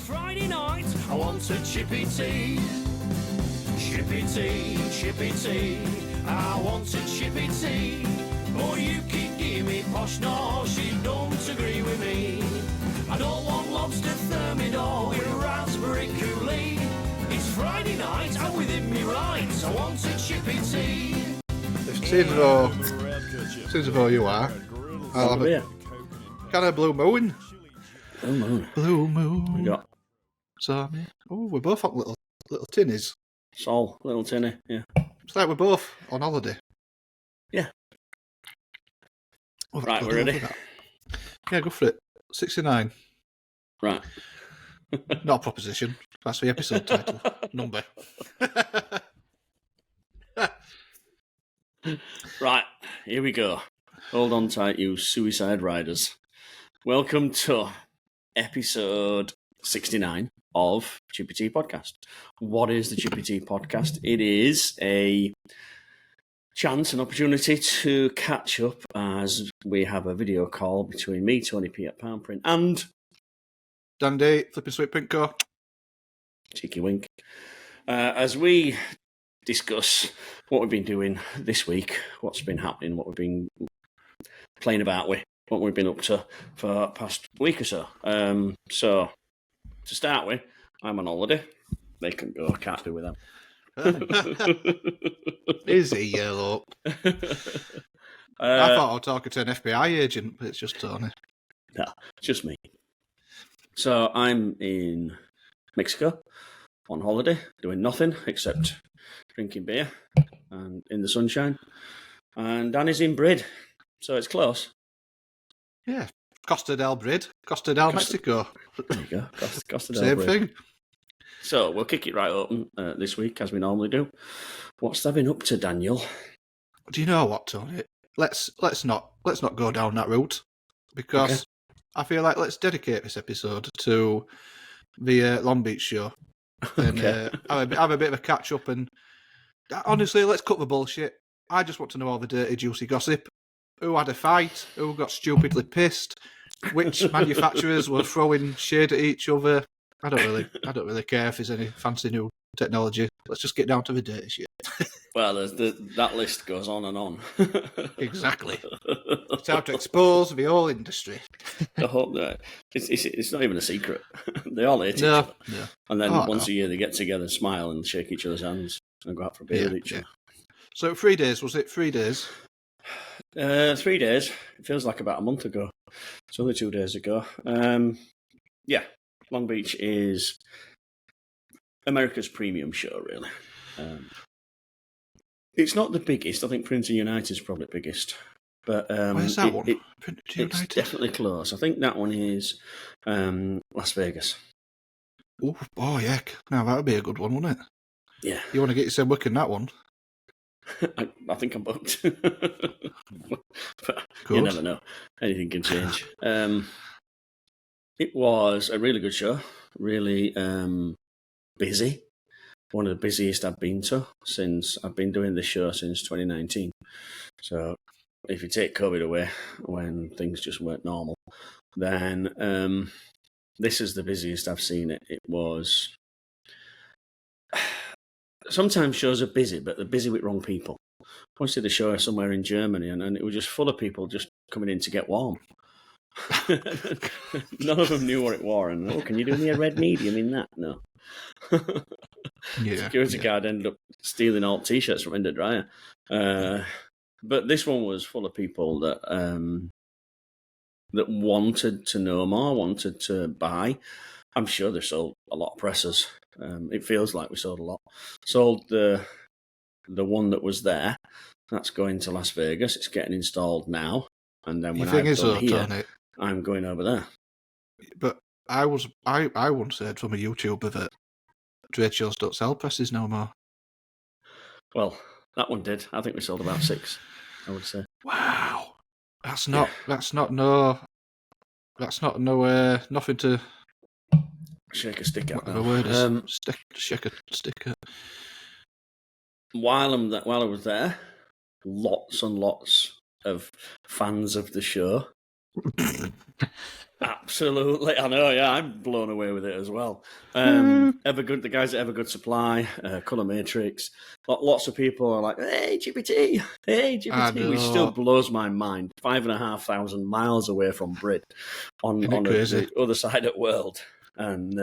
Friday night, I want a Chippy Tea. Chippy Tea, Chippy Tea, I want a Chippy Tea. Oh, you keep giving me posh, no, she don't agree with me. I don't want lobster thermidor with raspberry coulis. It's Friday night, I'm within me rights, I want a Chippy Tea. If seems of you are, I'll have a kind of blue moon. Blue moon. Blue moon. We got So, oh, we're both on little tinnies. Sol, little tinny, yeah. It's like we're both on holiday. Yeah. Oh, Right, we're ready? Yeah, go for it. 69. Right. Not a proposition. That's the episode title. Number. Right, here we go. Hold on tight, you suicide riders. Welcome to episode 69 of Chippy Tea Podcast. What is the Chippy Tea Podcast? It is a chance, an opportunity to catch up as we have a video call between me, Tony P at Pound Print, and Dandy, Flipping Sweet Pinko. Cheeky Wink. As we discuss what we've been doing this week, what's been happening, what we've been playing about with, what we've been up to for the past week or so. So, to start with, I'm on holiday. They can go, I can't do with them. Easy, yellow. I thought I was talking to an FBI agent, but it's just Tony. No, just me. So, I'm in Mexico on holiday, doing nothing except drinking beer and in the sunshine. And Danny's in Brid, so it's close. Yeah. Costa del Brid, Costa del Mexico. There you go. Costa del Same Brid. thing. So we'll kick it right open this week, as we normally do. What's that been up to, Daniel? Do you know what, Tony? Let's not go down that route, because I feel like let's dedicate this episode to the Long Beach show and have a bit of a catch up. And honestly, let's cut the bullshit. I just want to know all the dirty, juicy gossip. Who had a fight? Who got stupidly pissed? Which manufacturers were throwing shade at each other? I don't really care if there's any fancy new technology. Let's just get down to the dirty shit. Well, that list goes on and on. Exactly. It's time to expose the whole industry. I hope that it's not even a secret. They all hate each other. No. And then once a year they get together, smile, and shake each other's hands and go out for a beer with each other. So 3 days, was it 3 days? 3 days. It feels like about a month ago. It's only 2 days ago. Yeah, Long Beach is America's premium show, really. It's not the biggest. I think Princeton United is probably the biggest. But where's that one? It's definitely close. I think that one is Las Vegas. Oh, yeah. Now, that would be a good one, wouldn't it? Yeah. You want to get yourself working that one? I think I'm booked. But you never know. Anything can change. It was a really good show. Really busy. One of the busiest I've been to since I've been doing this show since 2019. So if you take COVID away, when things just weren't normal, then this is the busiest I've seen it. It was... Sometimes shows are busy, but they're busy with wrong people. I once did a show somewhere in Germany, and it was just full of people just coming in to get warm. None of them knew what it was, and can you do me a red medium in that? No. Security guard ended up stealing all t-shirts from Ender Dryer. But this one was full of people that that wanted to know more, wanted to buy. I'm sure they sold a lot of presses. It feels like we sold a lot. Sold the one that was there. That's going to Las Vegas. It's getting installed now. And then when I'm done here, I'm going over there. But I once heard from a YouTuber that trade shows don't sell presses no more. Well, that one did. I think we sold about 6, I would say. Wow. Nothing to shake a stick at. Whatever word is. Shake a stick at. While I was there, lots and lots of fans of the show Absolutely, I know. Yeah, I'm blown away with it as well. Evergood, the guys at Evergood Supply, Colour Matrix. Lots of people are like, "Hey, Chippy Tea, hey, Chippy I Tea," which still know. blows my mind. 5,500 miles away from Brit, on Isn't it crazy? the other side of the world, and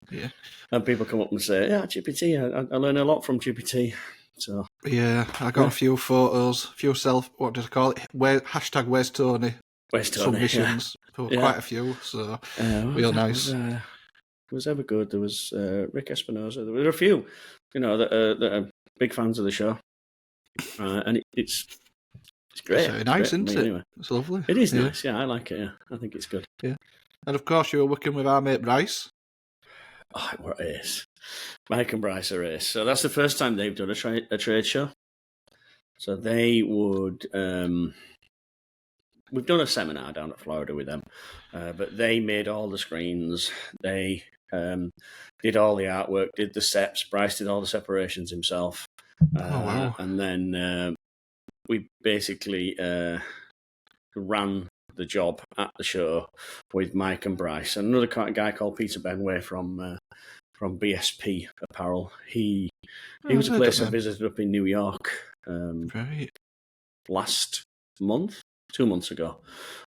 Yeah. and people come up and say, "Yeah, Chippy Tea. I learn a lot from Chippy Tea." So Yeah, I got a few photos, what did I call it? Hashtag Where's Tony? where's Tony? Submissions. There were Yeah. quite a few, so real nice. It was Evergood. There was Rick Espinosa. There were a few, that are big fans of the show, and it's great. It's very nice, It's great isn't for it? me, anyway. It's lovely. It is nice. Yeah, I like it. Yeah, I think it's good. Yeah. And of course, you were working with our mate Bryce. Oh, what ace! Mike and Bryce are ace. So that's the first time they've done a trade show. So they would. We've done a seminar down at Florida with them, but they made all the screens. They did all the artwork, did the steps. Bryce did all the separations himself. Wow. And then we basically ran the job at the show with Mike and Bryce. And another guy called Peter Benway from BSP Apparel. He was a place I visited up in New York Right. last month. 2 months ago,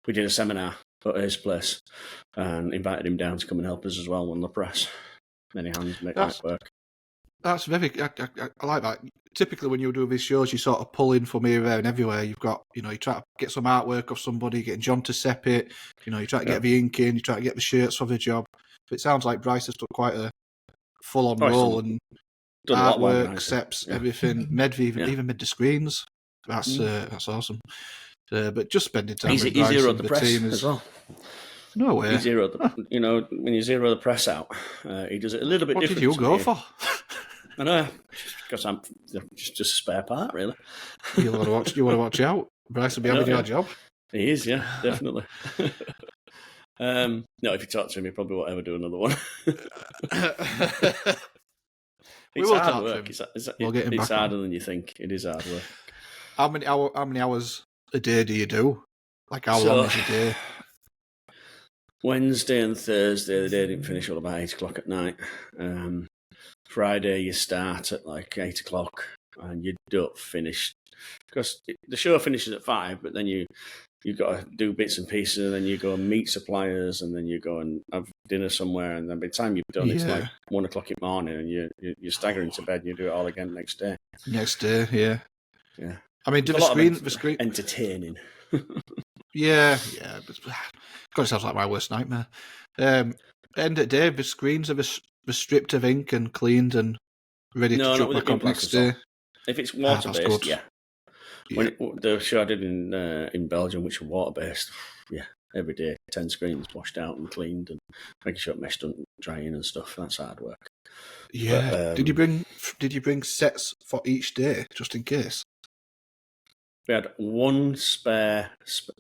we did a seminar at his place and invited him down to come and help us as well on the press. Many hands make that work. That's very. I like that. Typically, when you do these shows, you sort of pull in from here, there, and everywhere. You've got, you try to get some artwork of somebody, getting John to sep it. You try to get the ink in, you try to get the shirts for the job. But it sounds like Bryce has done quite a full-on role and artwork, seps, everything. Even made the screens. That's awesome. But just spending time with Bryce zeroed and the press team as well. No way. He zeroed when you zero the press out, he does it a little bit different. What did you go for? I know, because I'm just a spare part, really. You want to watch out. Bryce will be having your job. He is, yeah, definitely. No, if you talk to him, he probably won't ever do another one. It's hard work. It's harder than you think. It is hard work. How many hours a day do you do? Like how long is a day? Wednesday and Thursday, the day didn't finish till about 8 o'clock at night. Friday, you start at like 8 o'clock and you don't finish. Because the show finishes at 5, but then you've got to do bits and pieces, and then you go and meet suppliers, and then you go and have dinner somewhere, and then by the time you've done, it's like 1 o'clock in the morning, and you're staggering to bed, and you do it all again next day. Yeah. I mean, do the screen entertaining? Yeah. But, God, it sounds like my worst nightmare. End of the day, the screens are stripped of ink and cleaned and ready to jump back on next day. If it's water-based, yeah. When the show I did in Belgium, which was water-based, every day, 10 screens washed out and cleaned and making sure it meshed and drying and stuff. That's hard work. Yeah. But, did you bring sets for each day, just in case? We had one spare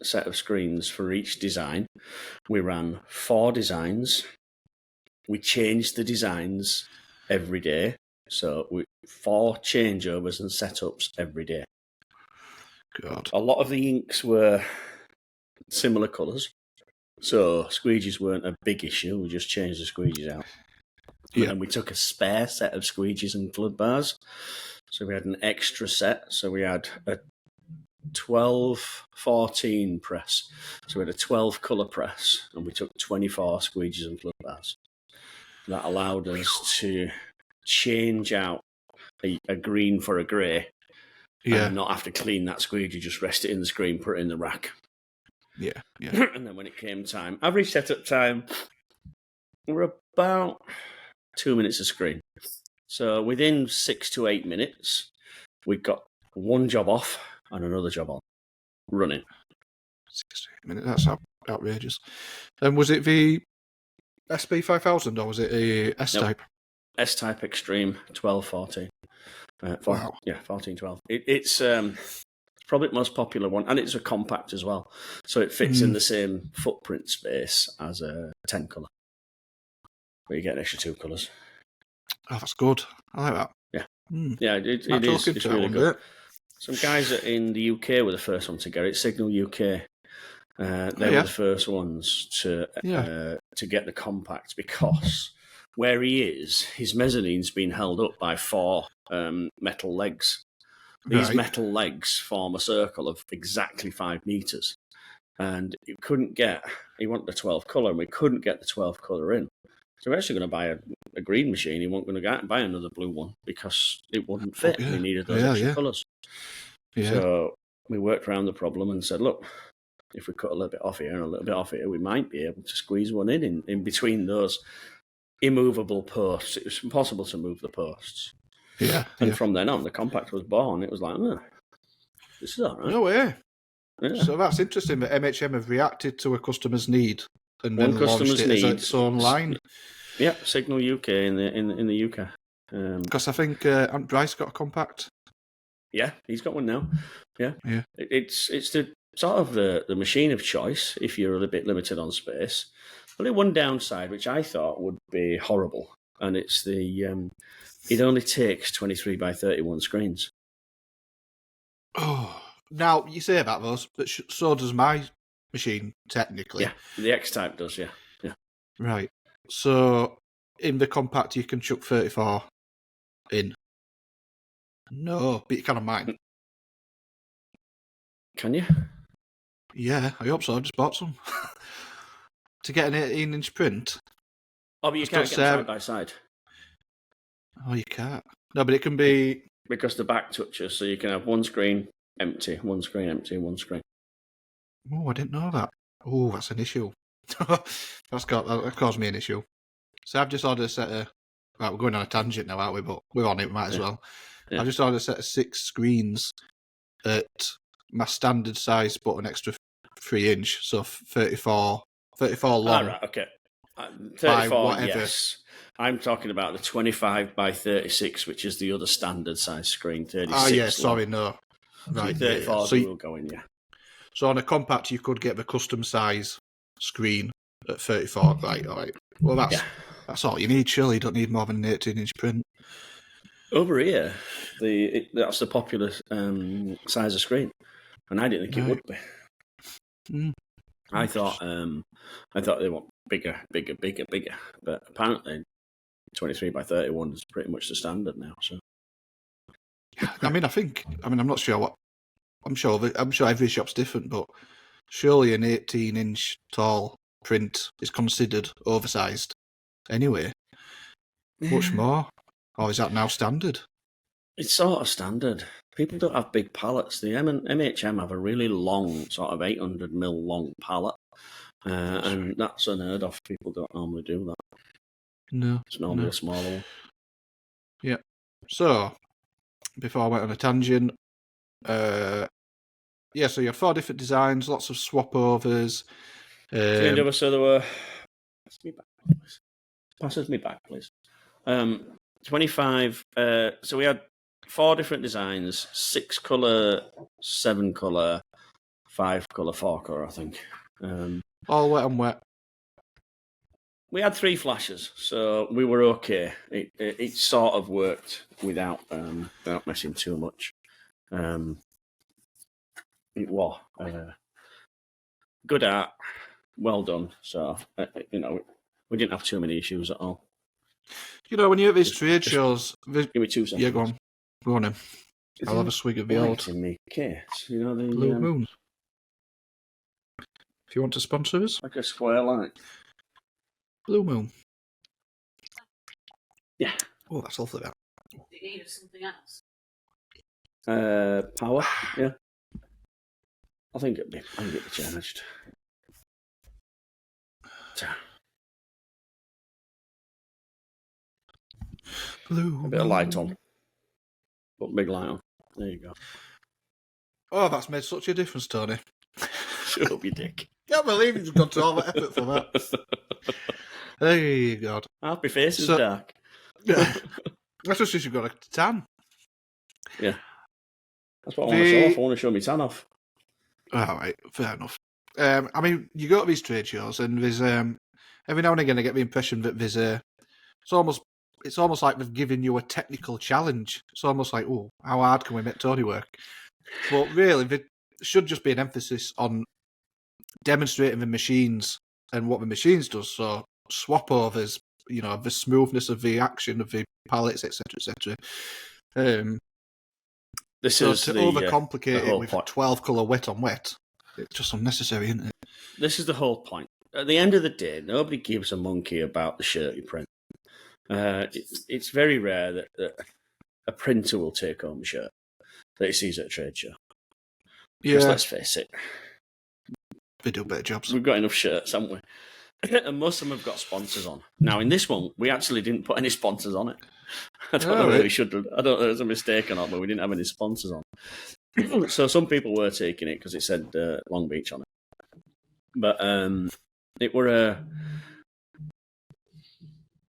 set of screens for each design. We ran 4 designs. We changed the designs every day. So 4 changeovers and setups every day. God. A lot of the inks were similar colours. So squeegees weren't a big issue. We just changed the squeegees out. Yeah. And we took a spare set of squeegees and flood bars. So we had an extra set. So we had a 12-14 press. So we had a 12 colour press, and we took 24 squeegees and flood bars. That allowed us to change out a green for a grey, and not have to clean that squeegee, just rest it in the screen, put it in the rack. Yeah. And then when it came time, average setup time, we're about 2 minutes a screen. So within 6 to 8 minutes, we got one job off and another job on, running. 6 to 8 minutes, that's outrageous. And was it the SB5000 or was it a S-Type? Nope. S-Type Extreme 12-14. Wow. Yeah, 14-12. It's probably the most popular one, and it's a compact as well. So it fits in the same footprint space as a 10 colour. But you get an extra 2 colours. Oh, that's good. I like that. Yeah. Yeah, it is. It's really good. Some guys in the UK were the first one to get it. Signal UK They were the first ones to get the compact, because where he is, his mezzanine's been held up by 4 metal legs. These metal legs form a circle of exactly 5 metres. And he wanted the 12 colour, and we couldn't get the 12 colour in. So we're actually going to buy a green machine. He wasn't going to buy another blue one because it wouldn't fit. We needed those extra colours. Yeah. So we worked around the problem and said, look, if we cut a little bit off here and a little bit off here, we might be able to squeeze one in between those immovable posts. It was impossible to move the posts. Yeah. And from then on, the compact was born. It was like, this is all right. No way. Yeah. So that's interesting that MHM have reacted to a customer's need and then launched it as its own line. Yeah, Signal UK in the UK. Because I think Aunt Bryce got a compact. Yeah, he's got one now. Yeah. It's the sort of the machine of choice if you're a little bit limited on space. Only one downside, which I thought would be horrible, and it's the it only takes 23 by 31 screens. Oh, now you say about those, but so does my machine technically. Yeah, the X-Type does. Yeah. Right. So in the compact, you can chuck 34 in. No, but you can on mine. Can you? Yeah, I hope so. I just bought some. To get an 18-inch print. Oh, but you can't get them side by side. Oh, you can't. No, but it can be... Because the back touches, so you can have one screen empty, one screen empty, one screen. Oh, I didn't know that. Oh, that's an issue. That caused me an issue. So I've just ordered a set of... Right, we're going on a tangent now, aren't we? But we're on it, we might as well. Yeah. I've just ordered a set of 6 screens at my standard size, but an extra 3-inch, so 34 long. Right, okay. 34, yes. I'm talking about the 25 by 36, which is the other standard size screen. 36. Oh, yeah, sorry, no. Right, 34 so will go in, yeah. So on a compact, you could get the custom size screen at 34. Right, all right. Well, that's all you need, surely. You don't need more than an 18-inch print. Over here, that's the popular size of screen, and I didn't think it would be. Mm. I thought they want bigger, but apparently 23 by 31 is pretty much the standard now. So, I'm not sure what. I'm sure every shop's different, but surely an 18-inch tall print is considered oversized anyway. Much more, or is that now standard? It's sort of standard. People don't have big pallets. The MHM have a really long, sort of 800mm long pallet. And that's unheard of. People don't normally do that. No. It's normally a smaller one. Yeah. So, before I went on a tangent, so you have 4 different designs, lots of swap overs. So there were... Passes me back, please. 25... so we had 4 different designs, 6 colour, 7 colour, 5 colour, 4 colour, I think. All wet and wet. We had 3 flashes, so we were okay. It sort of worked without messing too much. It was good art, well done. So we didn't have too many issues at all. When you're at these trade shows, give me 2 seconds. Yeah, go on then. I'll have a swig of the old in me case. The Blue Moon. If you want to sponsor us, like a square light. Blue Moon. Yeah. Oh, that's awfully bad. Do you need something else? Power. Yeah. I think it'd be charged. Blue. A bit of light on. Put big light on. There you go. Oh, that's made such a difference, Tony. Shut up, you dick. Can't believe you've gone to all that effort for that. Hey, God. Happy face is dark. That's just because you've got a tan. Yeah. That's what I want to show off. I want to show me tan off. All right, fair enough. You go to these trade shows, and there's every now and again I get the impression that there's it's almost like they've given you a technical challenge. It's almost like, oh, how hard can we make Tony work? But really, there should just be an emphasis on demonstrating the machines and what the machines does. So swap overs, the smoothness of the action of the pallets, etc., etc. This So is to the overcomplicate the it whole with point. 12 colour wet on wet, it's just unnecessary, isn't it? This is the whole point. At the end of the day, nobody gives a monkey about the shirt you print. It's very rare that a printer will take home a shirt that he sees at a trade show. Because Yeah, let's face it, they do better jobs. we've got enough shirts, haven't we? And most of them have got sponsors on. Now, in this one, we actually didn't put any sponsors on it. I don't know whether we should. I don't know if it was a mistake or not, but we didn't have any sponsors on. So some people were taking it because it said Long Beach on it. But it were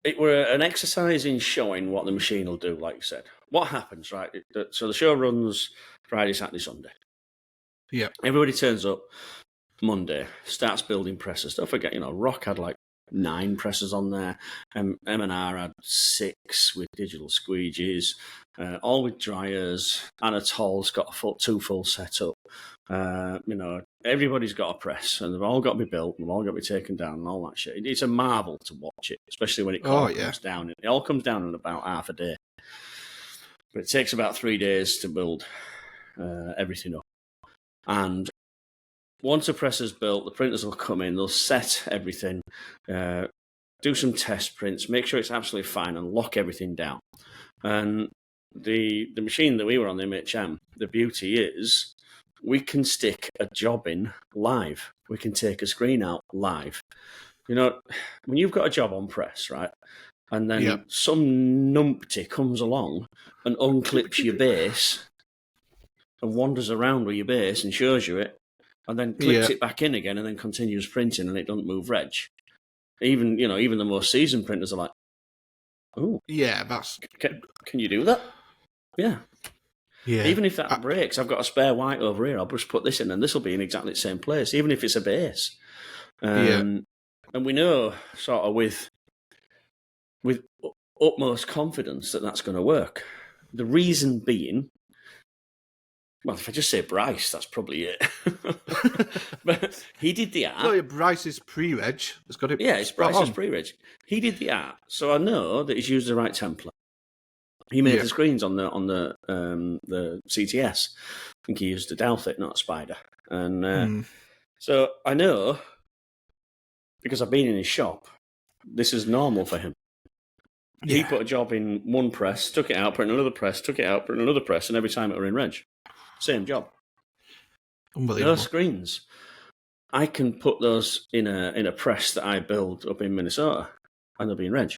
an exercise in showing what the machine will do, like you said. What happens, right? So the show runs Friday, Saturday, Sunday. Yeah. Everybody turns up Monday, starts building presses. Don't forget, Rock had like 9 presses on there. M&R had 6 with digital squeegees, all with dryers. Anatole's got a 2 full setup. Everybody's got a press, and they've all got to be built, and they've all got to be taken down, and all that shit. It's a marvel to watch it, especially when it comes down. It all comes down in about half a day, but it takes about 3 days to build everything up. And once a press is built, the printers will come in, they'll set everything, do some test prints, make sure it's absolutely fine, and lock everything down. And the machine that we were on, the MHM, the beauty is we can stick a job in live. We can take a screen out live. When you've got a job on press, right, and then some numpty comes along and unclips your base and wanders around with your base and shows you it, and then clips it back in again and then continues printing, and it doesn't move reg. Even the most seasoned printers are like, oh, yeah, that's can you do that? Yeah. Yeah. Even if that breaks, I've got a spare white over here. I'll just put this in, and this will be in exactly the same place, even if it's a base. And we know, sort of, with utmost confidence that that's going to work. The reason being, well, if I just say Bryce, that's probably it. But he did the art. So Bryce's pre-reg. It's got it. Yeah, it's Bryce's pre-reg. He did the art, so I know that he's used the right template. He made the screens on the CTS. I think he used a Delphic, not a Spider. And so I know, because I've been in his shop, this is normal for him. Yeah. He put a job in one press, took it out, put in another press, took it out, put in another press, and every time it were in reg. Same job. Unbelievable. Those screens, I can put those in a press that I build up in Minnesota, and they'll be in reg.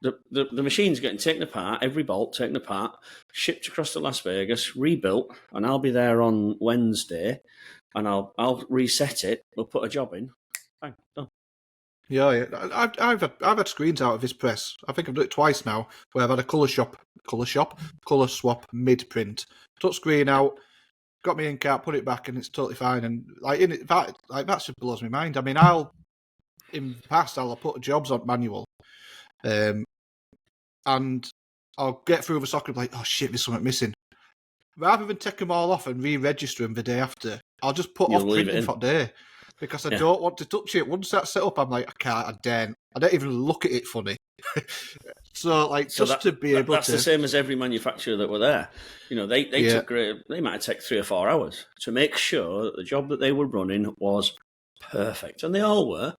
The machine's getting taken apart, every bolt taken apart, shipped across to Las Vegas, rebuilt, and I'll be there on Wednesday, and I'll reset it. We'll put a job in. Bang, done. Yeah. I've had screens out of his press. I think I've done it twice now, where I've had a colour swap mid print. Took screen out, got my ink out, put it back, and it's totally fine. And that just blows my mind. I mean, in the past I'll put jobs on manual. And I'll get through the socket like, oh shit, there's something missing. Rather than take them all off and re-register them the day after, I'll just put off printing for the day because I don't want to touch it. Once that's set up, I'm like, I don't even look at it funny. To be able that's to. the same as every manufacturer that were there. They might take 3 or 4 hours to make sure that the job that they were running was perfect, and they all were.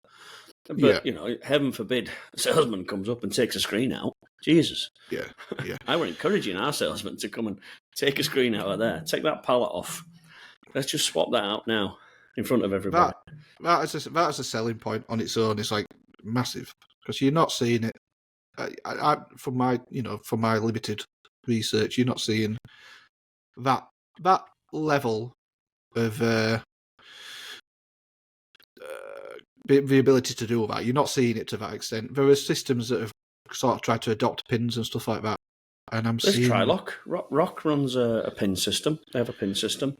But heaven forbid, a salesman comes up and takes a screen out. Jesus. Yeah. I were encouraging our salesman to come and take a screen out of there. Take that pallet off. Let's just swap that out now in front of everybody. That is a selling point on its own. It's like massive because you're not seeing it. From my limited research, you're not seeing that level of the ability to do that. You're not seeing it to that extent. There are systems that have sort of tried to adopt pins and stuff like that. And There's Trilock. Rock runs a pin system. They have a pin system.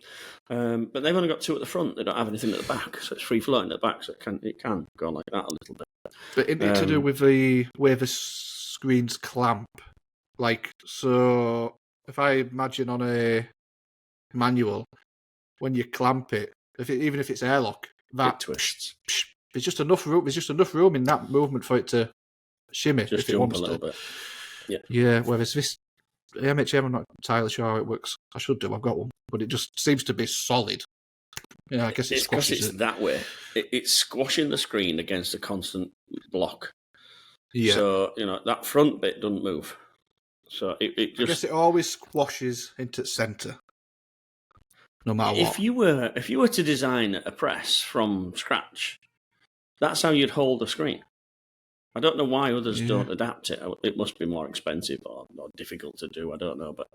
But they've only got 2 at the front. They don't have anything at the back. So it's free floating at the back. So it can go like that a little bit. But isn't it to do with the way the screens clamp? Like, so if I imagine on a manual, when you clamp it, even if it's airlock, that twists. There's just enough room. There's just enough room in that movement for it to shimmy Just if it jump wants a little to. bit. Yeah. Yeah. Whereas this MHM, I'm not entirely sure how it works. I should do. I've got one, but it just seems to be solid. Yeah, I guess It's because squashes it's it. that way. It's squashing the screen against a constant block. Yeah. So, that front bit doesn't move. So it just... I guess it always squashes into centre, no matter what. If you were to design a press from scratch, that's how you'd hold the screen. I don't know why others don't adapt it. It must be more expensive or difficult to do. I don't know. But,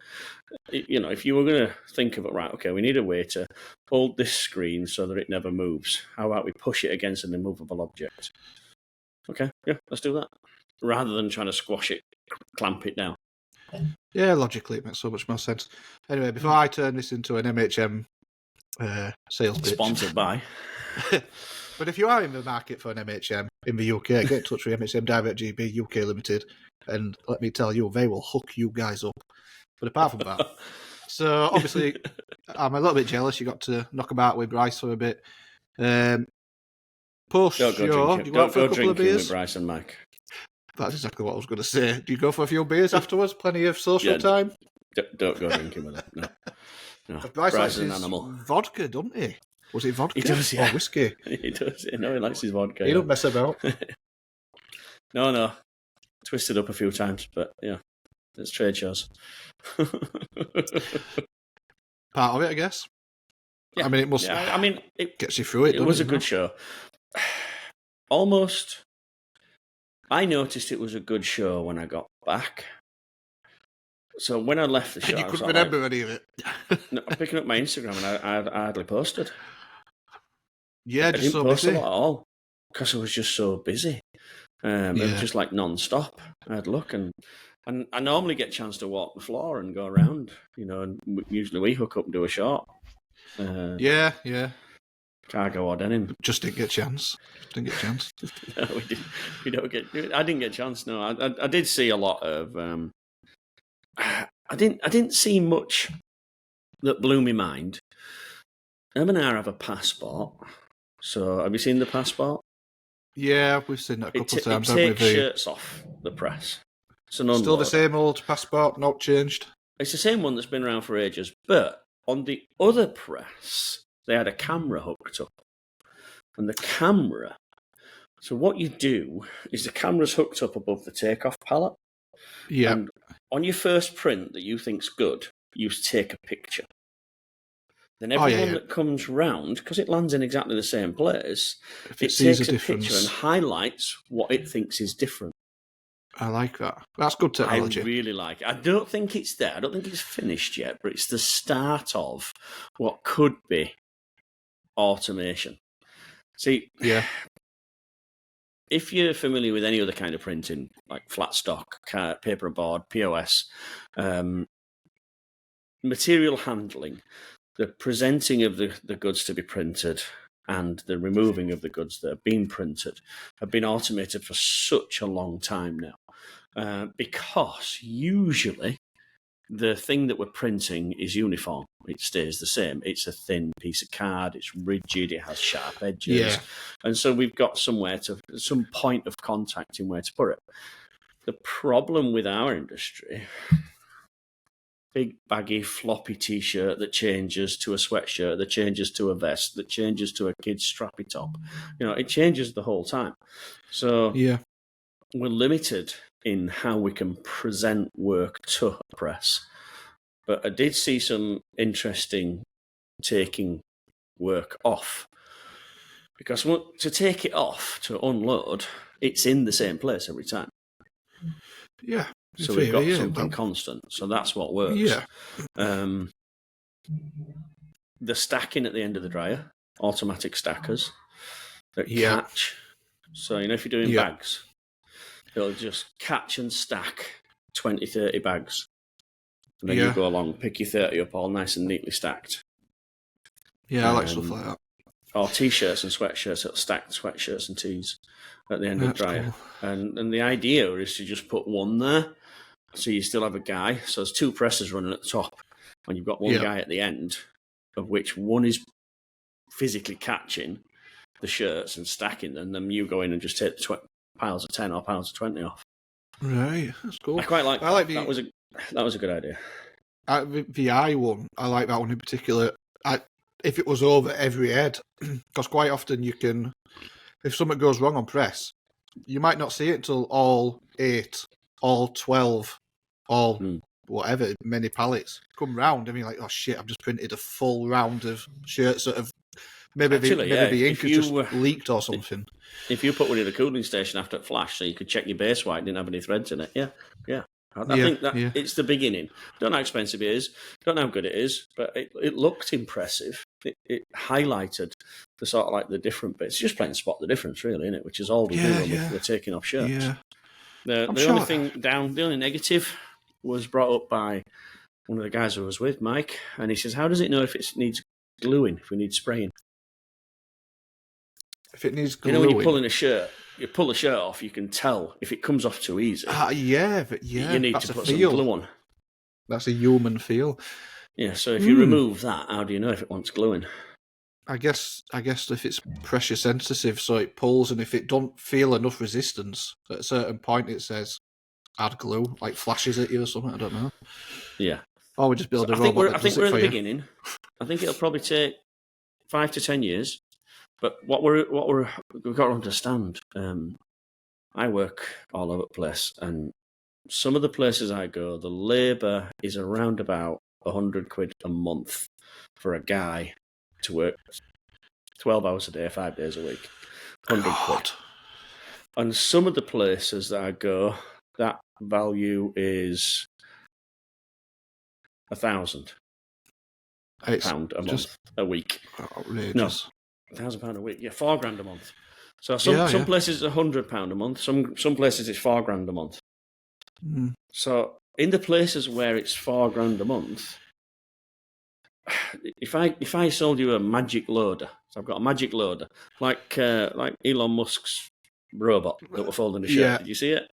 if you were going to think of it, right, okay, we need a way to hold this screen so that it never moves. How about we push it against an immovable object? Okay, yeah, let's do that. Rather than trying to squash it, clamp it down. Yeah, logically it makes so much more sense. Anyway, before I turn this into an MHM sales pitch. Sponsored by. But if you are in the market for an MHM in the UK, get in touch with MHM Direct GB UK Limited, and let me tell you, they will hook you guys up. But apart from that, so obviously, I'm a little bit jealous. You got to knock about with Bryce for a bit. Post Don't go show, drinking. do you go out for a couple of beers? With Bryce and Mike. That's exactly what I was going to say. Do you go for a few beers afterwards? Plenty of social time? Don't go drinking with him. No. Bryce likes is an his animal. vodka, doesn't he? Was it vodka? He does, yeah. Or whiskey? He does. He likes his vodka. He don't mess about. No. Twisted up a few times, but yeah, it's trade shows. Part of it, I guess. Yeah. I mean, it must. Yeah, I mean, it gets you through it. It was a good show. Almost. I noticed it was a good show when I got back. So when I left the show, And you I was couldn't remember any of it. No, I'm picking up my Instagram and I hardly posted. Yeah, I just didn't so post busy. a lot at all because I was just so busy. It was just like non-stop. I'd look and I normally get a chance to walk the floor and go around, and usually we hook up and do a shot. Yeah. Cargo or denim. Just didn't get a chance. No, we didn't. We don't get. I didn't get a chance. No, I did see a lot of. I didn't see much that blew me mind. Em and I have a passport. So have you seen the passport? Yeah, we've seen that a couple of times. It Haven't takes we? shirts off the press. It's an Still the unloader. same old passport, not changed. It's the same one that's been around for ages. But on the other press, they had a camera hooked up. And the camera... So what you do is the camera's hooked up above the takeoff pallet. Yeah. And on your first print that you think's good, you take a picture. Then everyone that comes round, because it lands in exactly the same place, If it sees takes a a difference. picture and highlights what it thinks is different. I like that. That's good technology. I really like it. I don't think it's there. I don't think it's finished yet, but it's the start of what could be automation. See, Yeah. if you're familiar with any other kind of printing, like flat stock, paper and board, POS, material handling, the presenting of the goods to be printed and the removing of the goods that have been printed have been automated for such a long time now. Because usually the thing that we're printing is uniform. It stays the same. It's a thin piece of card. It's rigid. It has sharp edges. Yeah. And so we've got some point of contact in where to put it. The problem with our industry, big baggy floppy t-shirt that changes to a sweatshirt, that changes to a vest, that changes to a kid's strappy top. It changes the whole time. So Yeah. we're limited in how we can present work to a press. But I did see some interesting taking work off. Because to take it off, to unload, it's in the same place every time. Yeah. So we've got something constant. So that's what works. Yeah. The stacking at the end of the dryer, automatic stackers that catch. So, if you're doing bags, it'll just catch and stack 20, 30 bags. And then you go along, pick your 30 up all nice and neatly stacked. Yeah, I like stuff like that. Or t-shirts and sweatshirts, it'll stack sweatshirts and tees at the end of the dryer. Cool. And the idea is to just put one there, so you still have a guy. So there's two presses running at the top, and you've got one guy at the end, of which one is physically catching, the shirts and stacking them, then you go in and just take the piles of 10 or piles of 20 off. Right, that's cool. I quite like. I like that was a good idea. The eye one. I like that one in particular. If it was over every head, because quite often you can, if something goes wrong on press, you might not see it until all 8, all 12, all whatever, many pallets come round, and you're like, oh shit, I've just printed a full round of shirts that have maybe the ink has just leaked or something. If you put one in a cooling station after it flashed, so you could check your base white, didn't have any threads in it. Yeah. I think that it's the beginning. Don't know how expensive it is. Don't know how good it is, but it looked impressive. It highlighted the sort of like the different bits. Just plain spot the difference, really, isn't it? Which is all we do when we're taking off shirts. Yeah. The only thing down, the only negative was brought up by one of the guys I was with, Mike, and he says, "How does it know if it needs gluing? If we need spraying? If it needs gluing, you know, when you're pulling a shirt." You pull the shirt off, you can tell if it comes off too easy. You need to put some glue on. That's a human feel. Yeah, so if you remove that, how do you know if it wants gluing? I guess if it's pressure sensitive, so it pulls, and if it don't feel enough resistance at a certain point, it says add glue, like flashes at you or something. I don't know. Yeah. Or we just build a robot. I think we're at the beginning. I think it'll probably take 5 to 10 years. But what we've got to understand, I work all over the place, and some of the places I go, the labour is around about £100 a month for a guy to work 12 hours a day, 5 days a week. £100. And some of the places that I go, that value is £1,000 a month, a week. Outrageous. No. £1,000 a week, £4,000 a month. So some places it's £100 a month. Some places it's £4,000 a month. Mm. So in the places where it's £4,000 a month, if I sold you a magic loader, so I've got a magic loader like Elon Musk's robot that we're folding a shirt. Yeah. Did you see it?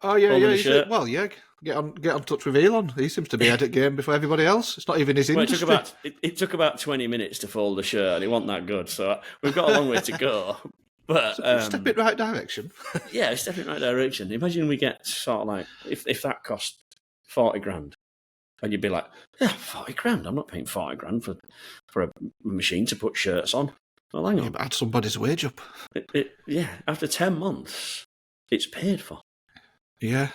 Oh yeah. Get on touch with Elon. He seems to be ahead at game before everybody else. It's not even his industry. It took about 20 minutes to fold the shirt, and it wasn't that good. So we've got a long way to go. But step in the right direction. Yeah, step in the right direction. Imagine we get sort of like if that cost 40 grand, and you'd be like, yeah, 40 grand. I'm not paying 40 grand for a machine to put shirts on. Well, hang on. But add somebody's wage up. After 10 months, it's paid for. Yeah.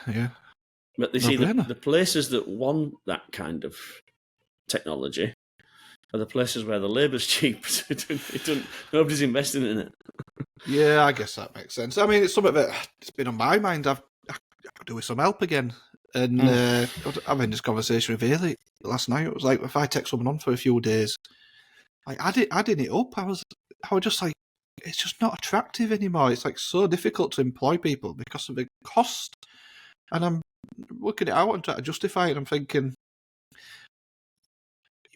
But they see the places that want that kind of technology are the places where the labour's cheap. Nobody's investing in it. Yeah, I guess that makes sense. I mean, it's something that it's been on my mind. I could do with some help again. And I'm having this conversation with Haley last night. It was like, if I take someone on for a few days, like adding it up, I was just like, it's just not attractive anymore. It's like so difficult to employ people because of the cost. And I'm working it out and trying to justify it. I'm thinking,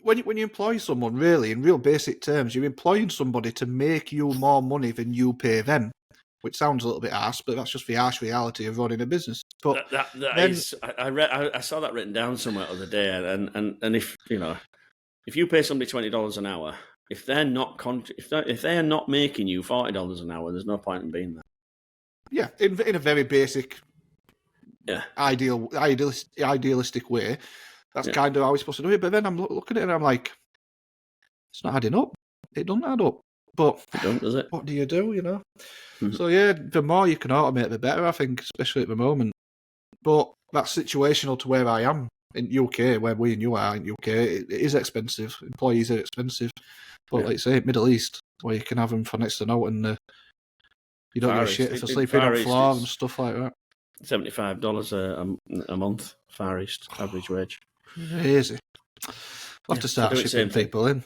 when you employ someone, really, in real basic terms, you're employing somebody to make you more money than you pay them, which sounds a little bit harsh, but that's just the harsh reality of running a business. But I saw that written down somewhere the other day, and if you pay somebody $20 an hour, if they're not if they are not making you $40 an hour, there's no point in being there. Yeah, in a very basic. Yeah, idealistic way. That's kind of how we're supposed to do it. But then I'm looking at it and I'm like, it's not adding up. It doesn't add up. But it don't, does it? What do you do, Mm-hmm. So yeah, the more you can automate, the better, I think, especially at the moment. But that's situational to where I am in UK, where we and you are in UK. It is expensive. Employees are expensive. But like you say, Middle East, where you can have them for next to nothing, you don't give a shit for sleeping on the floor and stuff like that. $75 a month, Far East average wage. Crazy. We'll have to start shipping people in.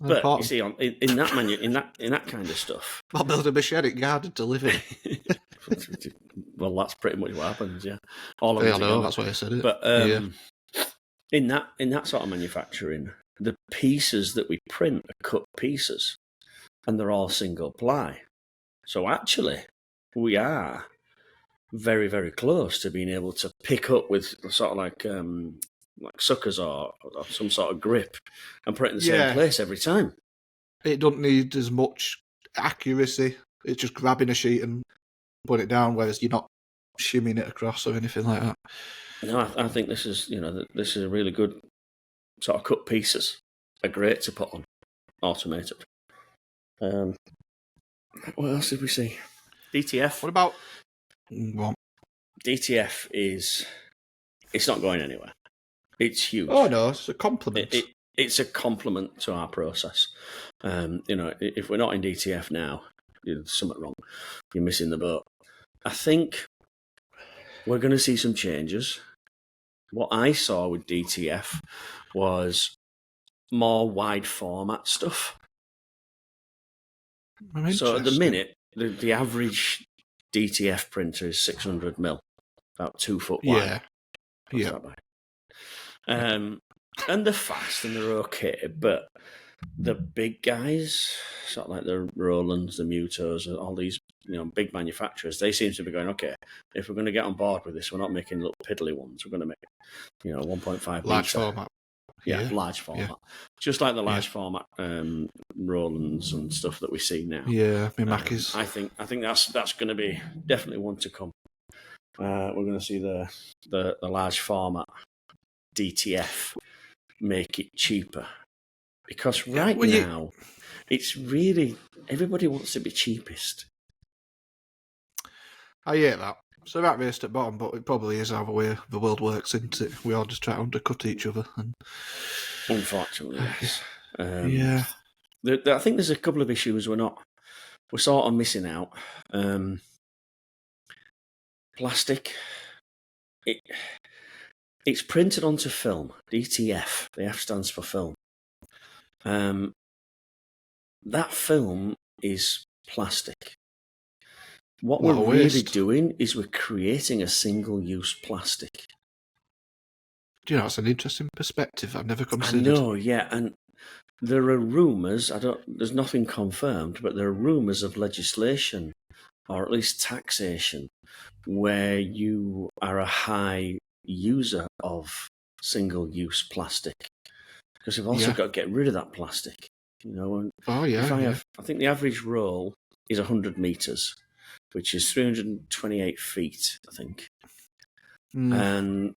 But you see, in that kind of stuff, I'll build a machete garden to live in. Well, that's pretty much what happens. Yeah, all of I know, that's why I said it. But in that sort of manufacturing, the pieces that we print are cut pieces, and they're all single ply. So actually, we are very, very close to being able to pick up with sort of like suckers or some sort of grip and put it in the same place every time. It doesn't need as much accuracy. It's just grabbing a sheet and putting it down, whereas you're not shimming it across or anything like that. No, I think this is this is a really good sort of cut pieces. Are great to put on automated. What else did we see? DTF. What about? Well, DTF it's not going anywhere. It's huge. oh no, it's a compliment. It's a compliment to our process. If we're not in DTF now, there's something wrong. You're missing the boat. I think we're going to see some changes. What I saw with DTF was more wide format stuff. So at the minute, the average DTF printer is 600mm, about 2 foot wide. Yeah. And they're fast and they're okay, but the big guys, sort of like the Rolands, the Mutos, and all these big manufacturers, they seem to be going, okay, if we're going to get on board with this, we're not making little piddly ones. We're going to make 1.5 large meter. format. Yeah, large format. Yeah. Just like the large format Rolands and stuff that we see now. Yeah, my Mackies. I think that's going to be definitely one to come. We're going to see the large format DTF make it cheaper. Because now, it's really, everybody wants to be cheapest. I hate that. It's a rat race at bottom, but it probably is how the way the world works, isn't it? We all just try to undercut each other. And unfortunately, yes. Yeah. I think there's a couple of issues we're sort of missing out. Plastic. It's printed onto film. DTF. The F stands for film. That film is plastic. What we're really doing is we're creating a single-use plastic. Do you know, that's an interesting perspective I've never considered. I know, yeah, and there are rumours, there's nothing confirmed, but there are rumours of legislation, or at least taxation, where you are a high user of single-use plastic. Because we've also got to get rid of that plastic. I think the average roll is 100 metres, which is 328 feet, I think. And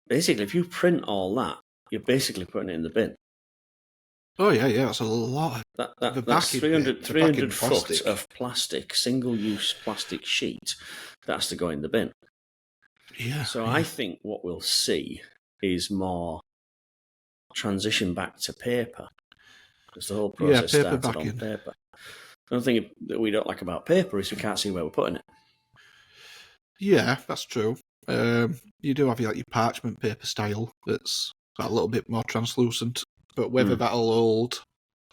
basically, if you print all that, you're basically putting it in the bin. Oh, yeah, that's a lot. That's 300 foot of plastic, single-use plastic sheet that has to go in the bin. Yeah. So I think what we'll see is more transition back to paper. Because the whole process started on paper. The only thing that we don't like about paper is we can't see where we're putting it. Yeah, that's true. You do have your parchment paper style that's a little bit more translucent, but whether that'll hold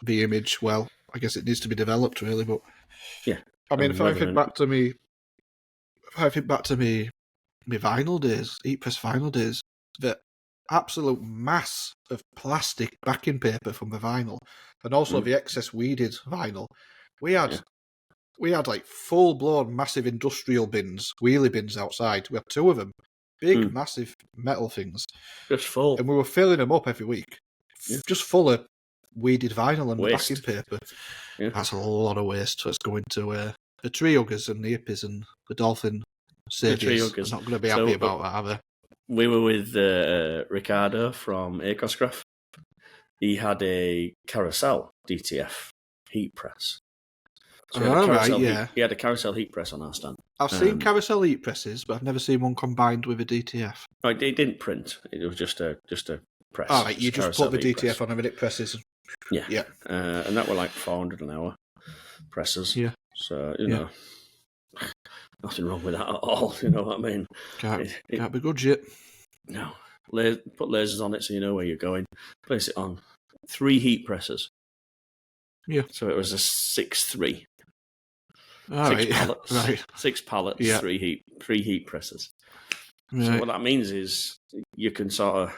the image, well, I guess it needs to be developed really. But yeah, I mean, if I think back to me vinyl days, heat press vinyl days, the absolute mass of plastic backing paper from the vinyl, and also the excess weeded vinyl. We had like full blown massive industrial bins, wheelie bins outside. We had 2 of them, big massive metal things, just full, and we were filling them up every week, just full of weeded vinyl and waste. The backing paper. Yeah. That's a lot of waste. That's going to the tree huggers and the hippies and the dolphin saviors. They're not going to be happy about that, are they? We were with Ricardo from Acoscraft. He had a carousel DTF heat press. So he had a carousel heat press on our stand. I've seen carousel heat presses, but I've never seen one combined with a DTF. Right, it didn't print. It was just a press. All right, you just put the DTF on and it presses. Yeah. And that were like 400 an hour presses. Yeah. So, nothing wrong with that at all. You know what I mean? Can't be good shit. No. Put lasers on it so you know where you're going. Place it on 3 heat presses. Yeah. So it was a 6-3. All 6 right. pallets. Right. 6 pallets, 3 heat presses. Right. So what that means is you can sort of,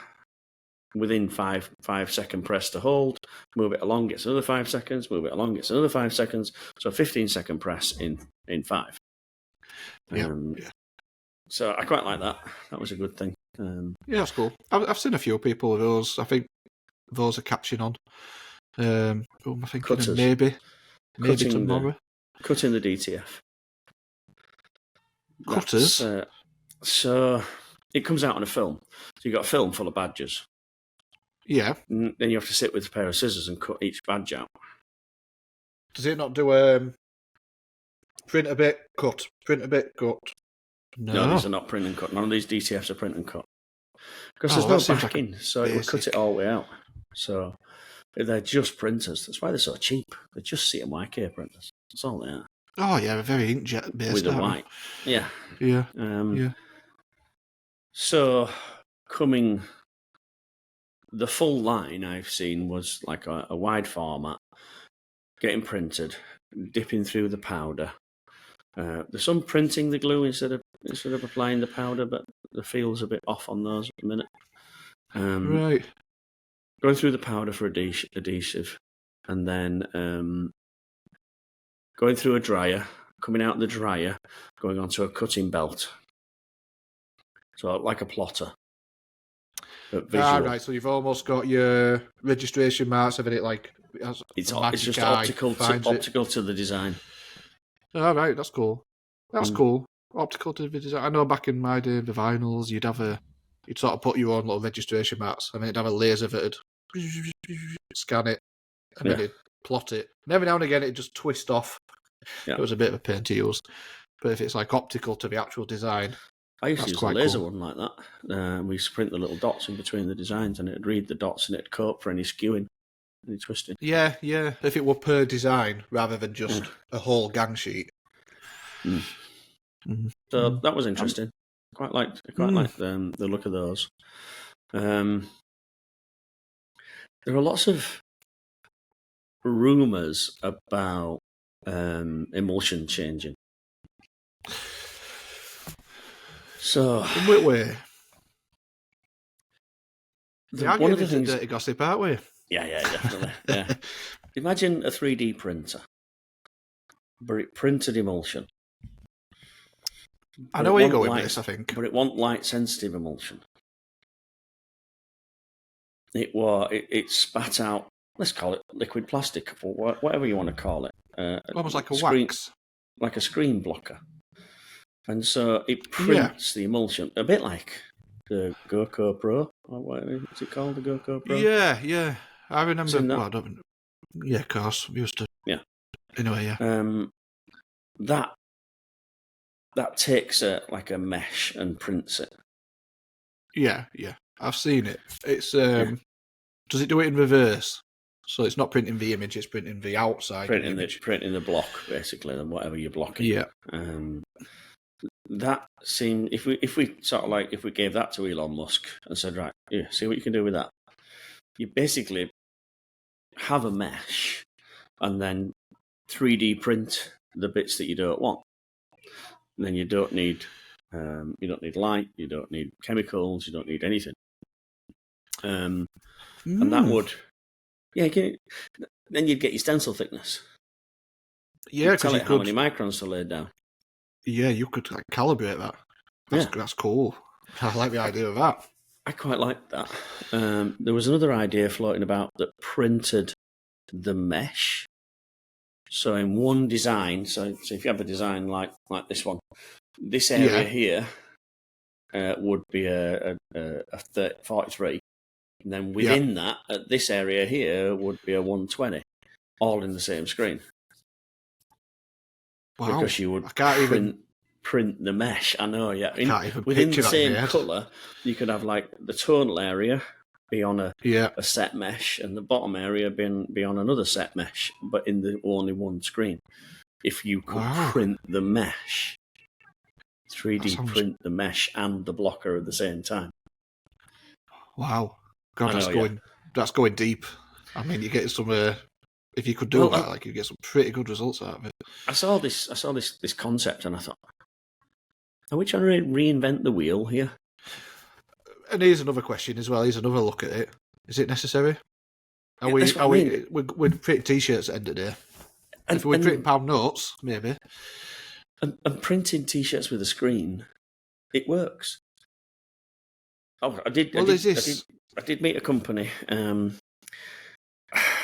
within 5-second press to hold, move it along, gets another 5 seconds, move it along, gets another 5 seconds. So 15-second press in 5. Yeah. So I quite like that. That was a good thing. Yeah, that's cool. I've seen a few people with those. I think those are catching on. Who am I thinking of? Maybe. Maybe cutting tomorrow. Cutting the DTF. Cutters? So it comes out on a film. So you've got a film full of badges. Yeah. And then you have to sit with a pair of scissors and cut each badge out. Does it not do print a bit, cut, print a bit, cut? No, these are not print and cut. None of these DTFs are print and cut. Because that there's seems no like backing, so it would cut it all the way out. So they're just printers. That's why they're so cheap. They're just CMYK printers. That's all they are. Oh, yeah, very inkjet based. With the white. Yeah. Yeah. Yeah. So the full line I've seen was like a wide format, getting printed, dipping through the powder. There's some printing the glue instead of applying the powder, but the feel's a bit off on those at the minute. Right. Going through the powder for adhesive, and then going through a dryer, coming out the dryer, going onto a cutting belt. So like a plotter. But visual. Right. So you've almost got your registration marks, everything like It's just optical to the design. All right, that's cool. That's cool. Optical to the design. I know back in my day, the vinyls, you'd sort of put your own little registration marks. I mean, it'd have a laser that'd scan it and then it'd plot it. And every now and again, it'd just twist off. Yeah. It was a bit of a pain to use. But if it's like optical to the actual design, I used to use a quite laser cool. one like that. We used to print the little dots in between the designs, and it'd read the dots and it'd cope for any skewing, any twisting. Yeah. If it were per design rather than just a whole gang sheet. So that was interesting. Quite liked the look of those. There are lots of rumours about emulsion changing. So, In what way? one of the things things, dirty gossip, aren't we? yeah, definitely. Yeah. Imagine a 3D printer, but it printed emulsion. I know where you're going with this, I think. But it wasn't light sensitive emulsion. It spat out, let's call it liquid plastic, or whatever you want to call it. Almost like a screen, wax. like a screen blocker. And so it prints the emulsion, a bit like the GoPro Pro, or what is it called, the GoPro Pro? Yeah. I remember. So Well, I don't. Yeah, of course. We used to. Yeah. Anyway, yeah. That takes like a mesh and prints it. Yeah. I've seen it. It's Does it do it in reverse? So it's not printing the image; it's printing the outside. Printing the block, basically, and whatever you're blocking. Yeah. That seemed if we sort of like if we gave that to Elon Musk and said, right, yeah, see what you can do with that. You basically have a mesh and then 3D print the bits that you don't want. And then you don't need light, you don't need chemicals, you don't need anything. And that would, then you'd get your stencil thickness. Yeah, because you how could. many microns to lay down. Yeah, you could like calibrate that. That's cool. I like the idea of that. I quite like that. There was another idea floating about that printed the mesh. So in one design, so if you have a design like this one, this area here would be a 43, and then within that, this area here would be a 120, all in the same screen. Wow. Because you would print the mesh. I know, yeah. Within the same colour, you could have like the tonal area be on a set mesh and the bottom area be on another set mesh, but in the only one screen. If you could print the mesh, 3D print the mesh and the blocker at the same time. Wow. God, that's going deep. I mean, you get some... if you could do that, like you get some pretty good results out of it. I saw this concept and I thought, are we trying to reinvent the wheel here? And here's another question as well. Here's another look at it. Is it necessary? We're printing t-shirts at the end of the day. If we're printing pound notes, maybe. And printing t-shirts with a screen, it works. Oh, I did meet a company, and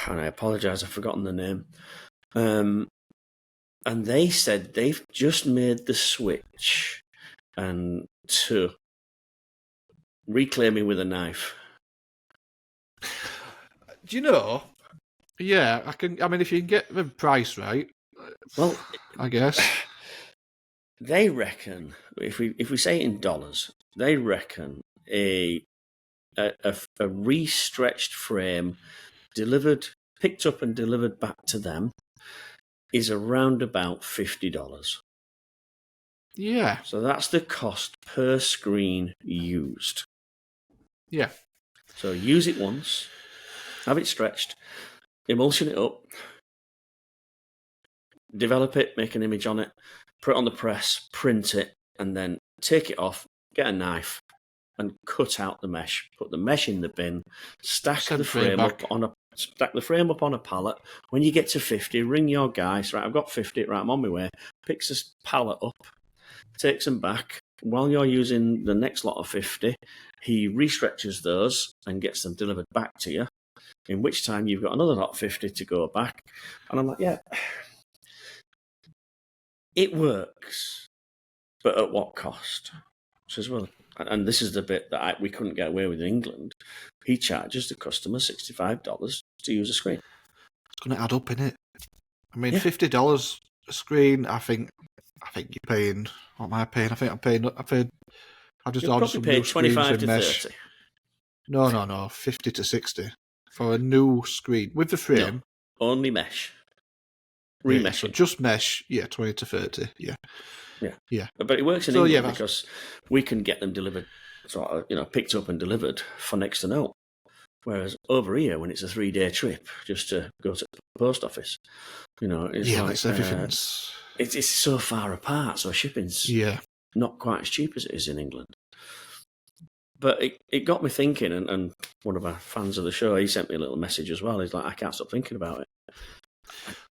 I apologise, I've forgotten the name. And they said they've just made the switch and to reclaiming with a knife. Do you know? Yeah, I can. I mean, if you can get the price right, Well, I guess. they reckon if we say it in dollars, they reckon a re-stretched frame picked up and delivered back to them is around about $50. Yeah, So that's the cost per screen used. yeah, So use it once, have it stretched, emulsion it up, develop it, make an image on it, put it on the press, print it, and then take it off, get a knife, and cut out the mesh. Put the mesh in the bin, stack the frame up on a pallet. When you get to 50, ring your guys. Right, I've got 50. Right, I'm on my way. Picks this pallet up, takes them back. While you're using the next lot of 50, he restretches those and gets them delivered back to you. In which time you've got another lot of 50 to go back. And I'm like, yeah, it works, but at what cost? She says, well, and this is the bit that we couldn't get away with in England. He charges the customer $65 to use a screen. it's going to add up, innit? I mean, Yeah. $50 a screen. I think you're paying. What am I paying? I think I paid. I just You'll ordered probably some pay new screens 25 in to mesh. 30. No, 50 to 60 for a new screen with the frame. No, only mesh. Yeah, so Remeshing. just mesh. Yeah, 20 to 30. Yeah. But it works in So, England yeah, because we can get them delivered, picked up and delivered for next to no. Whereas over here, when it's a 3-day trip just to go to the post office, it's everything's. It's so far apart, so shipping's not quite as cheap as it is in England. But it got me thinking, and one of our fans of the show, he sent me a little message as well. He's like, I can't stop thinking about it.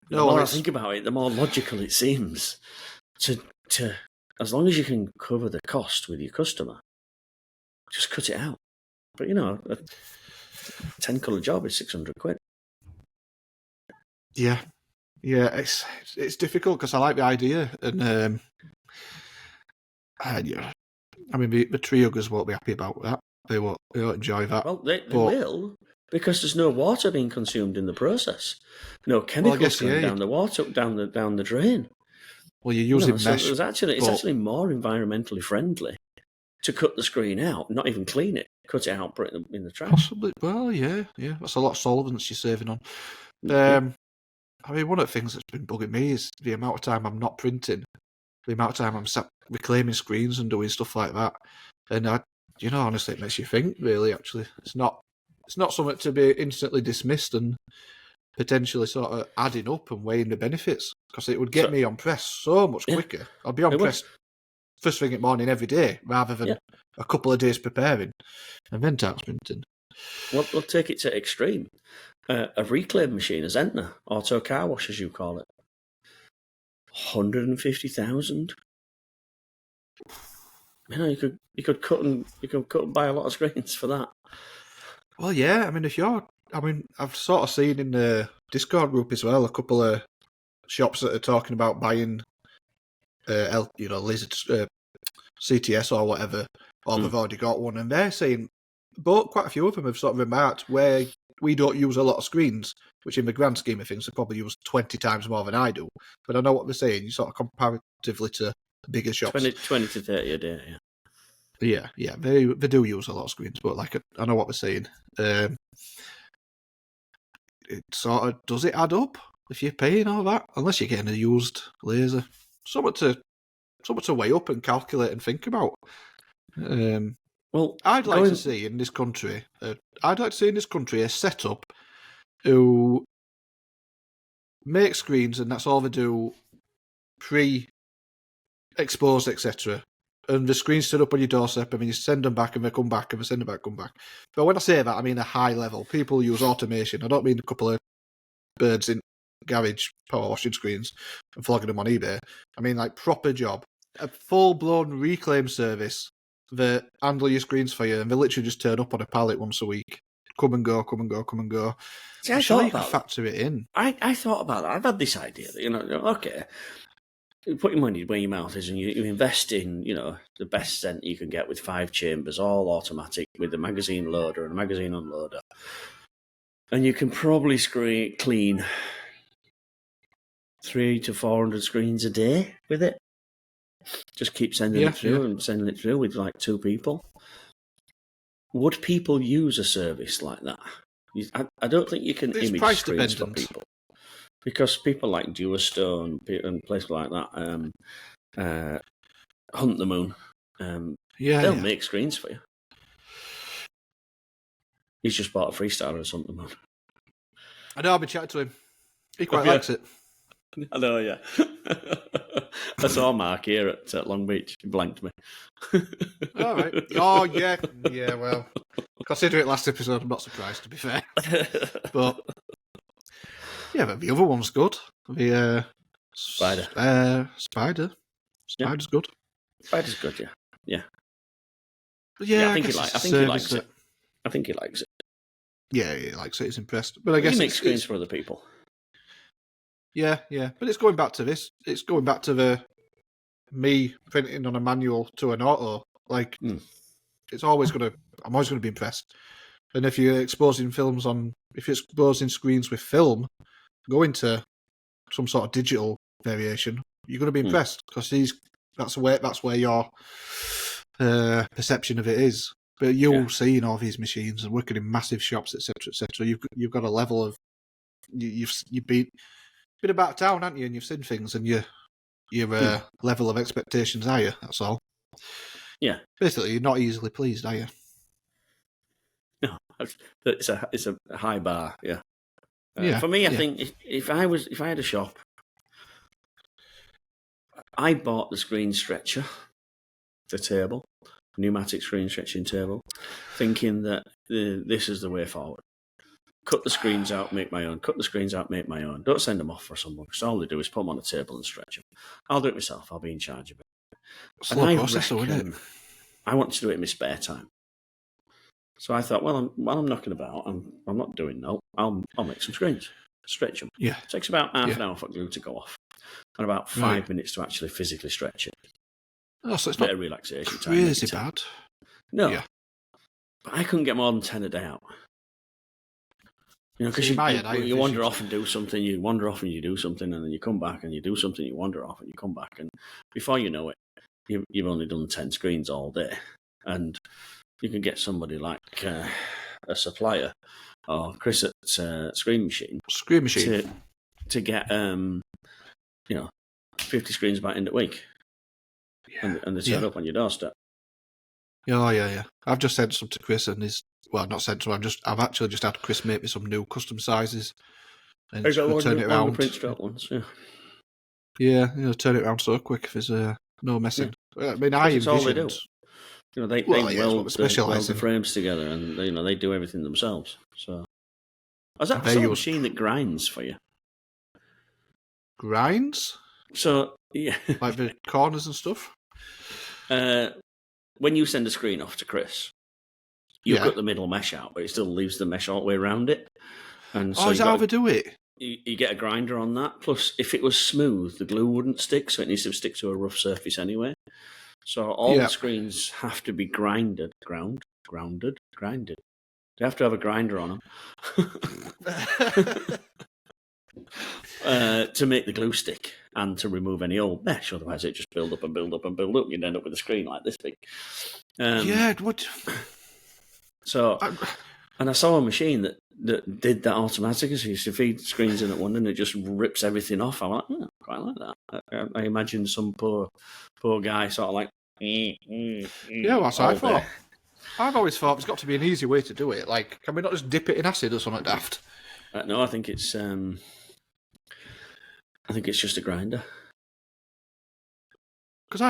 The more I think about it, the more logical it seems to as long as you can cover the cost with your customer, just cut it out. But a 10-colour job is £600. Yeah, it's difficult because I like the idea, and I mean the tree huggers won't be happy about that. They won't enjoy that. Well, they will, because there's no water being consumed in the process, no chemicals going down the water, down the drain. Well, you're using mesh. So it's actually more environmentally friendly to cut the screen out, not even clean it, cut it out, put it in the trash. Possibly. Well, yeah. That's a lot of solvents you're saving on. I mean, one of the things that's been bugging me is the amount of time I'm not printing, the amount of time I'm sat reclaiming screens and doing stuff like that. And honestly, it makes you think. Really, actually, it's not something to be instantly dismissed and potentially sort of adding up and weighing the benefits, because it would get me on press so much quicker. I'd be on press first thing in the morning every day rather than a couple of days preparing and then tax printing. Well, we'll take it to extreme. A reclaim machine, a Zentner, auto car wash as you call it, 150,000. You could cut and buy a lot of screens for that. Well, yeah. I mean, I've sort of seen in the Discord group as well a couple of shops that are talking about buying, laser CTS or whatever, or they've already got one, and they're saying, but quite a few of them have sort of remarked where we don't use a lot of screens, which in the grand scheme of things, they probably use 20 times more than I do. But I know what they're saying. You sort of comparatively to bigger shops, 20 to 30 a day. Yeah, they do use a lot of screens, but I know what they're saying. It sort of, does it add up if you're paying all that? Unless you're getting a used laser, something to weigh up and calculate and think about. Well, I'd like to see in this country a setup who make screens and that's all they do, pre-exposed, etc. And the screen's stood up on your doorstep, and then you send them back, and they come back, and they send them back, come back. But when I say that, I mean a high level. People use automation. I don't mean a couple of birds in garage power washing screens and flogging them on eBay. I mean like proper job, a full-blown reclaim service that handle your screens for you, and they literally just turn up on a pallet once a week. come and go, come and go, come and go. See, I Surely thought you can about that. factor it in. I thought about that. I've had this idea that, okay, you put your money where your mouth is and you invest in, the best scent you can get with 5 chambers, all automatic, with a magazine loader and a magazine unloader. And you can probably clean 300 to 400 screens a day with it. Just keep sending it through and sending it through with like 2 people. Would people use a service like that? I don't think you can image screens for people. Because people like Duostone and places like that, Hunt the Moon, they'll make screens for you. He's just bought a freestyler or something. I know, I've been chatting to him. He quite likes it. I know, yeah. I saw Mark here at Long Beach. He blanked me. All right. Oh, yeah. Yeah, well, consider it last episode. I'm not surprised, to be fair. But, yeah, but the other one's good. The Spider. Spider's good. Spider's good, yeah. Yeah. But yeah, I think he likes it. I think he likes it. Yeah, he likes it. He's impressed. But I guess he makes screens for other people. Yeah, yeah. But it's going back to this. It's going back to me printing on a manual to an auto. Like, I'm always going to be impressed. And if you're exposing screens with film, go into some sort of digital variation, you're going to be impressed because that's where your perception of it is. But you'll see in all these machines and working in massive shops, etc. You've got a level of you've been about town, haven't you? And you've seen things, and your level of expectations higher. That's all. Yeah. Basically, you're not easily pleased, are you? No, it's a high bar. Yeah. For me, I think if I had a shop, I bought the screen stretcher, the table, pneumatic screen stretching table, thinking that this is the way forward. Cut the screens out, make my own. Cut the screens out, make my own. Don't send them off for someone, because all they do is put them on a table and stretch them. I'll do it myself. I'll be in charge of it. Slow process, isn't it? I want to do it in my spare time. So I thought, while I'm knocking about, I'm not doing no. I'll make some screens, stretch them. Yeah. It takes about half an hour for glue to go off, and about 5 minutes to actually physically stretch it. Oh, so it's a bit not of relaxation time. Crazy bad. No. Yeah. But I couldn't get more than 10 a day out. Because you wander off and do something, you wander off and you do something, and then you come back and you do something, you wander off and you come back, and before you know it, you've only done 10 screens all day. And you can get somebody like a supplier or Chris at Screen Machine to get 50 screens by end of week. Yeah. And they turn up on your doorstep. Oh, yeah. I've just sent some to Chris, and not sent some. I've actually just had Chris make me some new custom sizes, and turn it around. Print strap ones, yeah. Turn it around so quick if there's no messing. Yeah. I mean, that's all they do. They weld the frames together, and they do everything themselves. So, is that a machine that grinds for you? Grinds? So, yeah, like the corners and stuff. When you send a screen off to Chris, you cut the middle mesh out, but it still leaves the mesh all the way around it. And so is that how they do it? You get a grinder on that. Plus, if it was smooth, the glue wouldn't stick, so it needs to stick to a rough surface anyway. So all the screens have to be grounded. They have to have a grinder on them to make the glue stick and to remove any old mesh. Otherwise, it just build up and build up and build up. You'd end up with a screen like this big. What? So, and I saw a machine that did that automatically. So you used to feed screens in at one and it just rips everything off. I'm like, quite like that. I imagine some poor guy sort of like. Yeah, that's what I thought. I've always thought there's got to be an easy way to do it. Like, can we not just dip it in acid or something daft? No, I think it's just a grinder. Because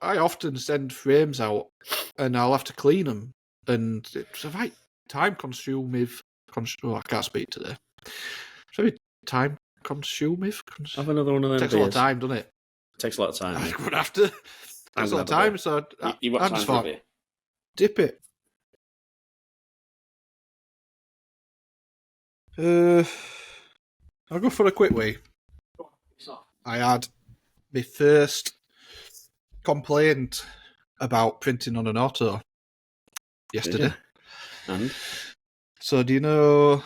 I often send frames out and I'll have to clean them, and it's a right time-consuming. I can't speak today. It's very time-consuming. Have another one of them. Takes a lot of time, doesn't it? Takes a lot of time. I would have to. Takes a lot of time, so I just thought, dip it. I'll go for a quick way. I had my first complaint about printing on an auto yesterday. And So do you know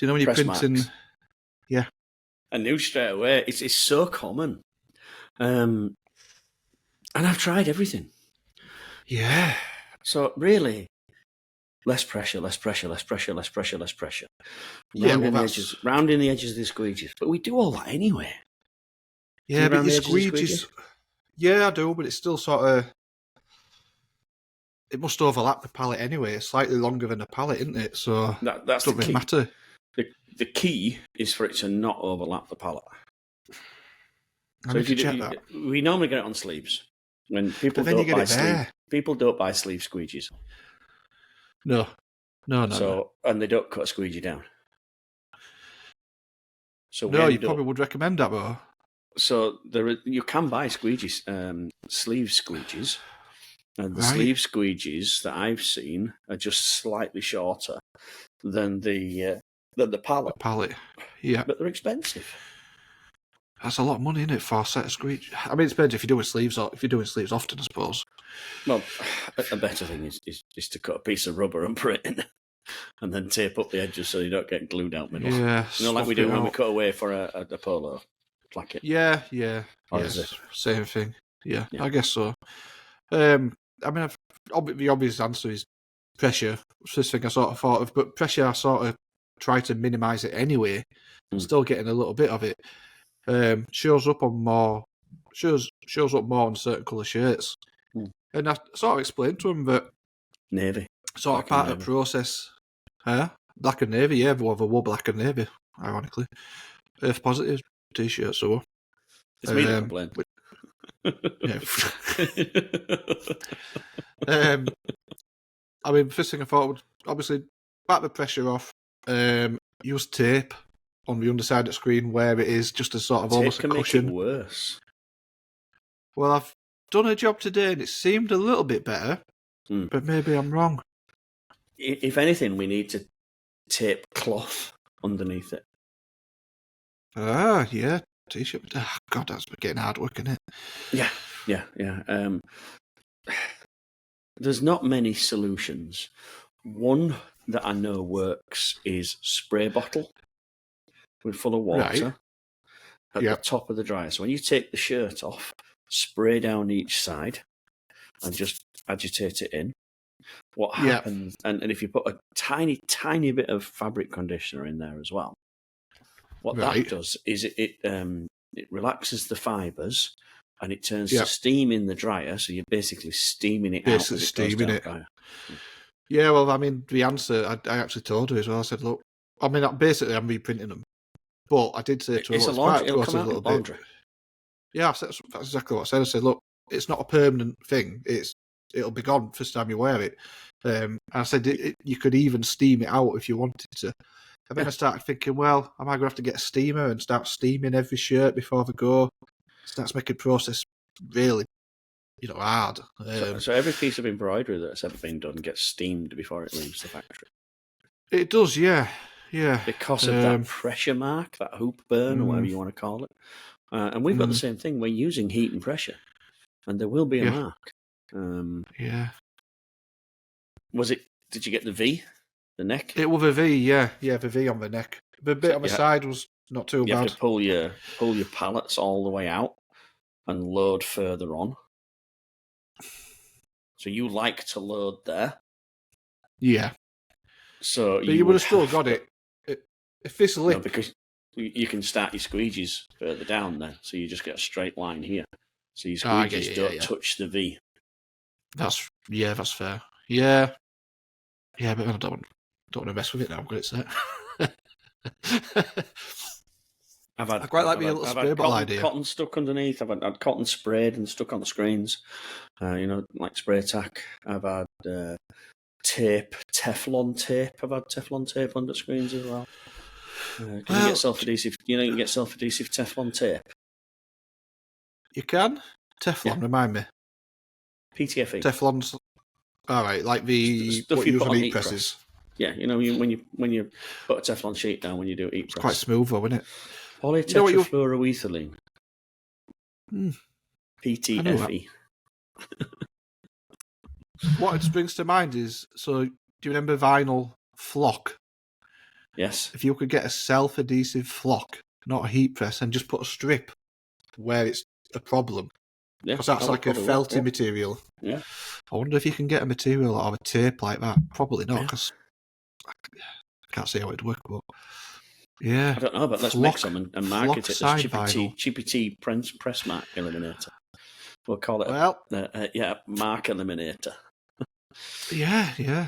when you're Press printing? marks. Yeah. I knew straight away. It's so common. And I've tried everything. Yeah. So really, less pressure, less pressure, less pressure, less pressure, less pressure. Yeah, Rounding well, the edges, rounding the edges of the squeegees. But we do all that anyway. Do Yeah, you but round your the edges of the squeegees. squeegee? Yeah, I do, but it's still sort of. It must overlap the palette anyway. It's slightly longer than a palette, isn't it? So it That's doesn't the really key. matter. The key is for it to not overlap the palette. I So need if you to check do, that. we normally get it on sleeves. When people But then you don't get buy it there. people don't buy sleeve squeegees. No. And they don't cut a squeegee down. So No, you probably would recommend that, though. So you can buy squeegees, sleeve squeegees, and the Right. sleeve squeegees that I've seen are just slightly shorter than the palette, Palette. Yeah. but they're expensive. That's a lot of money, isn't it, for a set of squeegee? I mean, it depends if you're doing sleeves or if you're doing sleeves often, I suppose. Well, a better thing is to cut a piece of rubber and put it in, and then tape up the edges so you don't get glued out middle. Yeah. You know, like we do when we cut away for a polo placket. Yeah. Or Yes, is it? same thing. Yeah, Yeah. I guess so. I mean, the obvious answer is pressure. First thing I sort of thought of, but pressure I sort of try to minimise it anyway. I'm still getting a little bit of it. Shows up on more on certain colour shirts, and I sort of explained to him that Navy. sort of part of the process. Black and navy, yeah, everyone wore black and navy. Ironically, Earth Positive t-shirt. So It's me that complained. yeah. I mean, first thing I thought would obviously back the pressure off. Use tape on the underside of the screen where it is just a sort of Tape almost a can cushion. make it worse. Well, I've done a job today and it seemed a little bit better, but maybe I'm wrong. If anything, we need to tape cloth underneath it. Ah, yeah, t-shirt. Oh, God, that's getting hard work, isn't it? Yeah. There's not many solutions. One that I know works is spray bottle with full of water at the top of the dryer. So when you take the shirt off, spray down each side and just agitate it in. What happens, and if you put a tiny, tiny bit of fabric conditioner in there as well, what that does is it relaxes the fibres and it turns to steam in the dryer, so you're basically steaming it out. Basically steaming it. Yeah, well, I mean, the answer, I actually told her as well. I said, look, I mean, basically, I'm reprinting them. But I did say to her, it's look, a laundry, it'll process come a out little in laundry. bit. Yeah, that's exactly what I said. I said, look, it's not a permanent thing. It'll be gone first time you wear it. And I said, you could even steam it out if you wanted to. And then I started thinking, well, am I going to have to get a steamer and start steaming every shirt before they go? Starts making the process really, hard. So every piece of embroidery that's ever been done gets steamed before it leaves the factory. It does, yeah. Because of that pressure mark, that hoop burn, or whatever you want to call it. And we've got the same thing. We're using heat and pressure, and there will be a mark. Did you get the V, the neck? It was a V, yeah, the V on the neck. The bit on the side was not too bad. You have to pull your pallets all the way out and load further on. So you like to load there. Yeah. So but you would have still got it. If this lip... No, because you can start your squeegees further down then, so you just get a straight line here. So your squeegees don't touch the V. That's fair. Yeah, but I don't want to mess with it now. I've got it set. I quite like the little spray bottle idea. Cotton stuck underneath. I've had cotton sprayed and stuck on the screens. Like spray tack. I've had tape, Teflon tape. I've had Teflon tape under screens as well. You get self-adhesive. You can get self-adhesive Teflon tape. You can? Teflon, remind me. PTFE. Teflon's all right, like the stuff what you use put on on heat heat presses. Yeah, when you put a Teflon sheet down when you do heat It's press. quite smooth, though, isn't it? Polytetrafluoroethylene. Mm, PTFE. what it springs to mind is, so do you remember vinyl flock? Yes. If you could get a self-adhesive flock, not a heat press, and just put a strip where it's a problem, Yeah, because that's like a felty material. Yeah. I wonder if you can get a material out of a tape like that. Probably not, because I can't see how it'd work, but yeah. I don't know, but let's mix them and market it as Chippy Tea press mark eliminator. We'll call it mark eliminator. Yeah.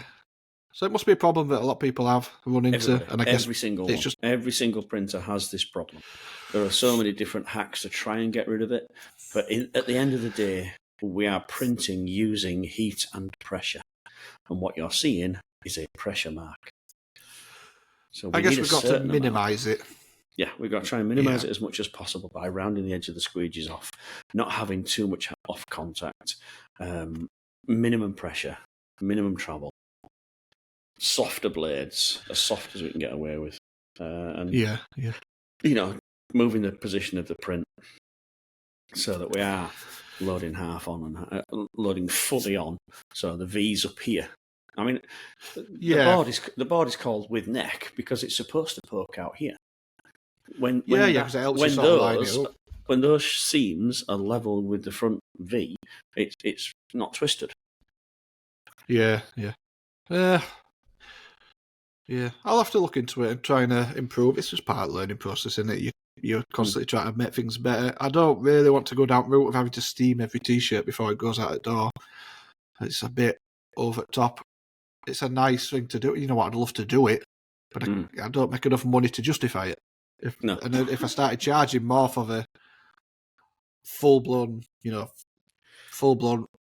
So it must be a problem that a lot of people have run into, and I guess every single printer has this problem. There are so many different hacks to try and get rid of it, but at the end of the day, we are printing using heat and pressure, and what you're seeing is a pressure mark. So I guess we've got to minimise it. Yeah, we've got to try and minimise it as much as possible by rounding the edge of the squeegees off, not having too much off contact, minimum pressure, minimum travel, softer blades, as soft as we can get away with, and moving the position of the print so that we are loading half on and loading fully on. So the V's up here. I mean, the board is called with neck because it's supposed to poke out here. When those seams are level with the front V, it's not twisted. Yeah. I'll have to look into it and try and improve. It's just part of the learning process, isn't it? You're constantly trying to make things better. I don't really want to go down the route of having to steam every t-shirt before it goes out the door. It's a bit over the top. It's a nice thing to do. You know what? I'd love to do it, but I don't make enough money to justify it. And if I started charging more for the full-blown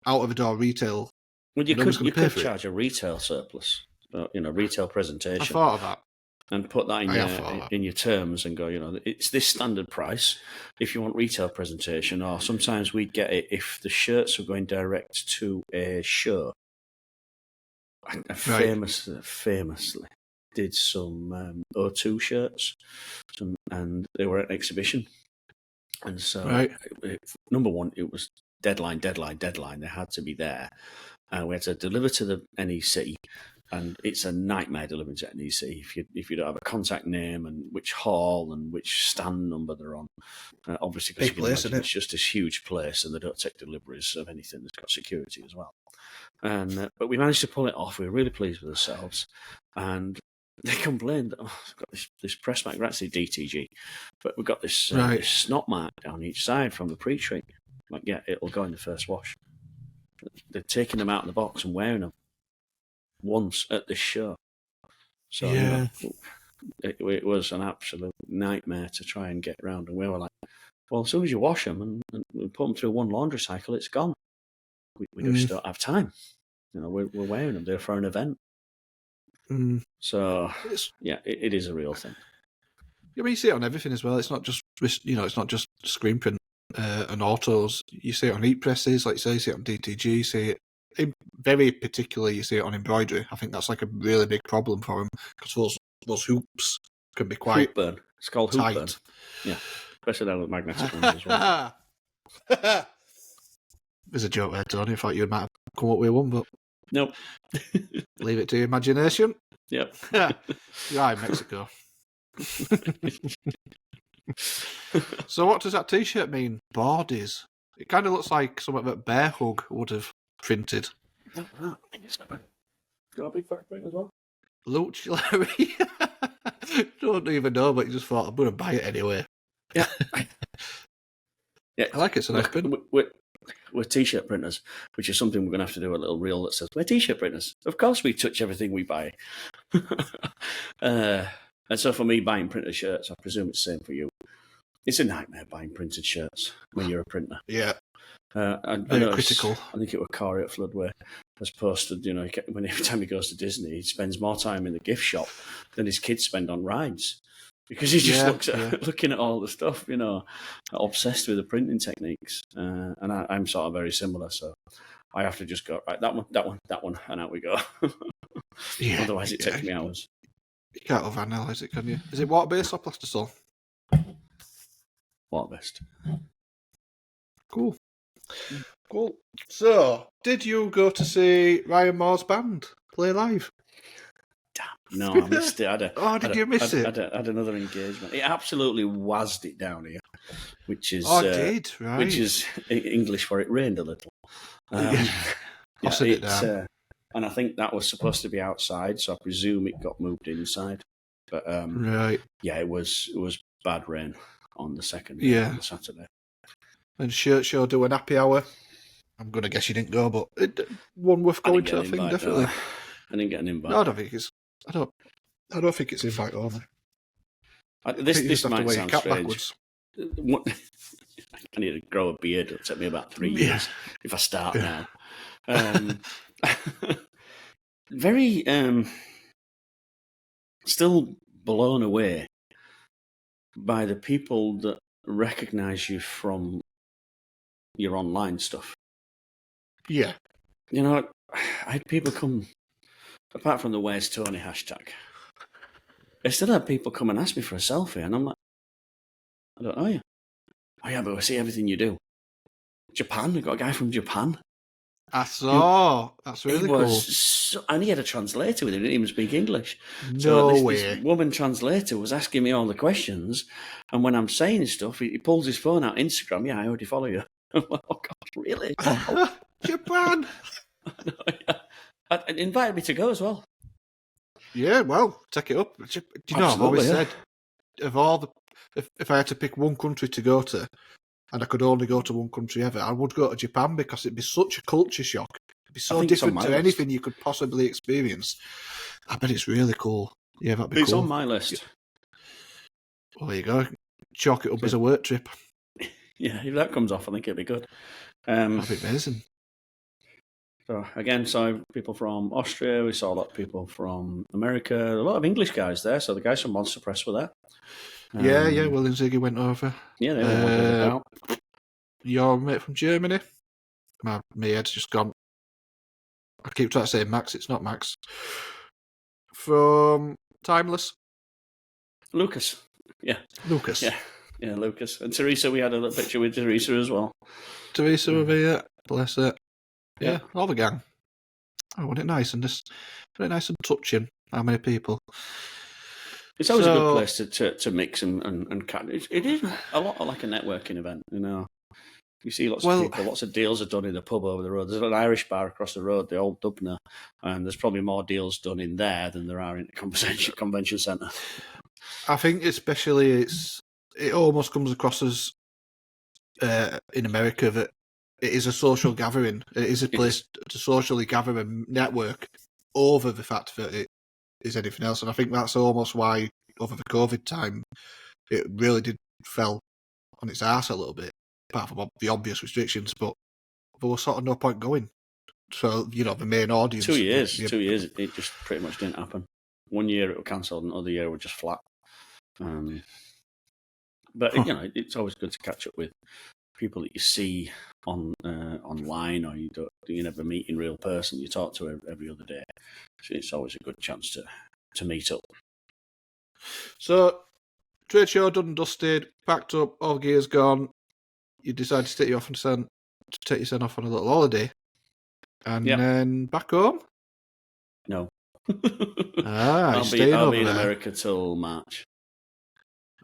out-of-the-door retail... Well, you could charge a retail surplus, retail presentation. I thought of that. And put that in your terms and go, it's this standard price if you want retail presentation, or sometimes we'd get it if the shirts were going direct to a show. I famously did some O2 shirts, and they were at an exhibition. And so, number one, it was deadline. They had to be there. We had to deliver to the NEC, and it's a nightmare delivering to NEC if you don't have a contact name and which hall and which stand number they're on. Obviously, because it's just this huge place, and they don't take deliveries of anything that's got security as well. And but we managed to pull it off. We were really pleased with ourselves, and they complained that we've got this press mark. We're actually DTG, but we've got this snot mark down each side from the pre-treat. Like, yeah, it'll go in the first wash. They're taking them out of the box and wearing them once at this show. So it was an absolute nightmare to try and get around. And we were like, well, as soon as you wash them and put them through one laundry cycle, it's gone. We just don't have time. We're wearing them there for an event. So it is a real thing. I mean, you see it on everything as well. It's not just it's not just screen print and autos. You see it on heat presses, like you see it on DTG. You see it very particularly. You see it on embroidery. I think that's like a really big problem for them because those hoops can be quite hoop burn. It's called tight. Hoop burn. Yeah, especially down with magnetic ones as well. There's a joke there, Tony. I thought you might have come up with one, but nope. Leave it to your imagination. Yep. You're in Mexico. So what does that t-shirt mean? Bodies. It kind of looks like something that Bear Hug would have printed. I think it's got a big fat print as well. Luch Larry. Don't even know, but you just thought, I'm going to buy it anyway. Yeah. I like it. It's a nice print. We're t-shirt printers, which is something we're going to have to do a little reel that says, we're t-shirt printers. Of course we touch everything we buy. And so for me, buying printed shirts, I presume it's the same for you. It's a nightmare buying printed shirts when you're a printer. Yeah. Very critical. I think it was Corey at Floodway has posted, when every time he goes to Disney, he spends more time in the gift shop than his kids spend on rides. Because he just looking at all the stuff, obsessed with the printing techniques. And I'm sort of very similar, so I have to just go, right, that one, and out we go. Yeah. Otherwise, it takes me hours. You can't overanalyze it, can you? Is it water-based or plastisol? Water-based. Cool. Cool. So, did you go to see Ryan Moore's band play live? No, I missed it. Did you miss it? I had another engagement. It absolutely wazzed it down here, which is Oh, it did, right. which is English for it rained a little. It down. And I think that was supposed to be outside, so I presume it got moved inside. But right. Yeah, it was bad rain on the second on the Saturday. And Shirt Show do an happy hour. I'm going to guess you didn't go, but one worth going to, I think, definitely. No. I didn't get an invite. No, I don't think it's. I don't think it's invite only. This might sound strange. Backwards. I need to grow a beard. It'll take me about 3 years if I start now. Very still blown away by the people that recognise you from your online stuff. Yeah. You know, I had people come, apart from the Where's Tony hashtag, I still had people come and ask me for a selfie, and I'm like, I don't know you. Oh yeah, but I see everything you do. Japan, we got a guy from Japan. I saw. That's really cool. And he had a translator with him. He didn't even speak English. No way. This woman translator was asking me all the questions, and when I'm saying stuff, he pulls his phone out, Instagram. Yeah, I already follow you. I'm like, oh God, really? Japan. It invited me to go as well. Yeah, well, take it up. Do you know, I've always said, of all the, if I had to pick one country to go to, and I could only go to one country ever, I would go to Japan because it'd be such a culture shock. It'd be so different to anything you could possibly experience. I bet it's really cool. Yeah, that'd be cool. It's on my list. Well, there you go. Chalk it up as a work trip. Yeah, if that comes off, I think it'd be good. That'd be amazing. So again, saw people from Austria. We saw a lot of people from America. A lot of English guys there. So the guys from Monster Press were there. Yeah. Will and Ziggy went over. Yeah, they were out. Your mate from Germany. My head's just gone. I keep trying to say Max. It's not Max. From Timeless. Lucas. Yeah. Lucas. Yeah, Lucas. And Teresa, we had a little picture with Teresa as well. Teresa over here. Bless her. Yeah, all the gang. Oh, wasn't it nice and very nice and touching? How many people? It's always a good place to mix and cut. It is a lot like a networking event, you know. You see lots of people, lots of deals are done in the pub over the road. There's an Irish bar across the road, the old Dubner, and there's probably more deals done in there than there are in the convention centre. I think especially it almost comes across as in America that it is a social gathering. It is a place to socially gather and network over the fact that it is anything else. And I think that's almost why over the COVID time, it really did fell on its arse a little bit, apart from the obvious restrictions, but there was sort of no point going. So, you know, the main audience... 2 years, it just pretty much didn't happen. 1 year it was cancelled, and the other year it was just flat. But, you know, it's always good to catch up with people that you see online, or you never meet in real person. You talk to every other day. So it's always a good chance to meet up. So, trade show done and dusted, packed up, all gear's gone. You decide to take your son off on a little holiday, and then back home. No. I'll be in America till March.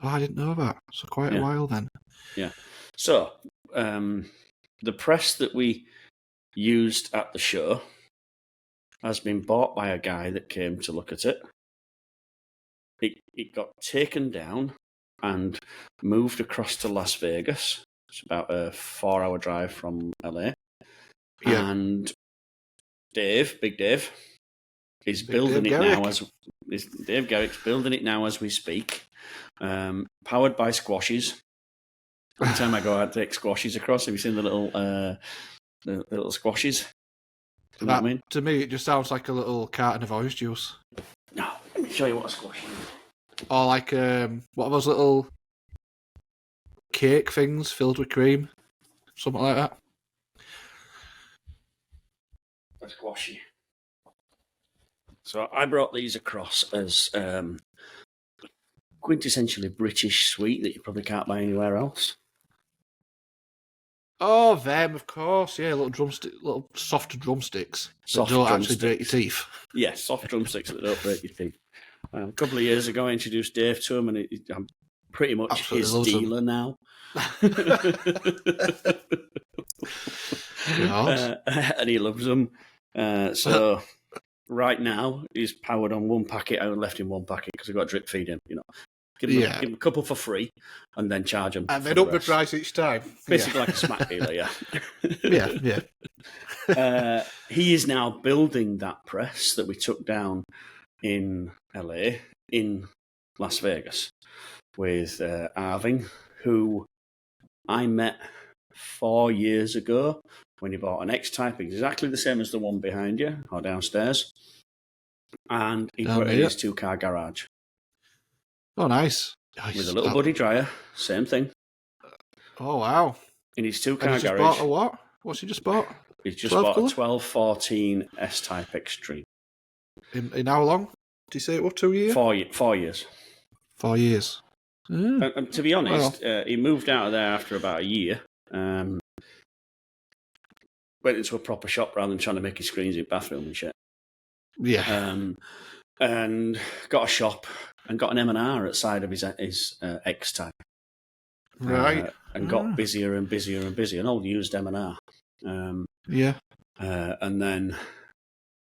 Oh, I didn't know that. So quite a while then. Yeah. So, the press that we used at the show has been bought by a guy that came to look at it. It got taken down and moved across to Las Vegas. It's about a 4-hour drive from LA. Yeah. And Big Dave, is building it now Dave Garrick's building it now as we speak. Powered by squashes. Every time I go out, I take squashes across. Have you seen the little squashes? You know what I mean? To me, it just sounds like a little carton of orange juice. No, let me show you what a squash is. Or like, what are those little cake things filled with cream? Something like that. A squashy. So I brought these across as quintessentially British sweet that you probably can't buy anywhere else. Oh, them, of course. Yeah, little soft drumsticks Soft that don't actually break your drumsticks. teeth. Yes, soft drumsticks that don't break your teeth. A couple of years ago, I introduced Dave to him, and I'm pretty much Absolutely his loves 'em. dealer now. God. And he loves them. So right now, he's powered on one packet. I only left him one packet because I've got to drip feed him. Give him a couple for free, and then charge him. And for then the up the rest. price each time. Basically like a smack dealer, yeah. Yeah. He is now building that press that we took down in LA, in Las Vegas, with Arving, who I met 4 years ago when he bought an X-Type, exactly the same as the one behind you, or downstairs. And he put it in his 2-car garage. Oh, nice. With a little buddy dryer, same thing. Oh, wow. In his And 2-car he just garage. bought a what? What's he just bought? He's just bought a 1214 S-Type Extreme. In how long? Did you say it was 2 years? 4 years. 4 years. And to be honest, he moved out of there after about a year. Went into a proper shop rather than trying to make his screens in bathroom and shit. Yeah. And got a shop and got an M&R outside of his X-Type. Right. And got busier and busier and busier. An old used M&R. Yeah. And then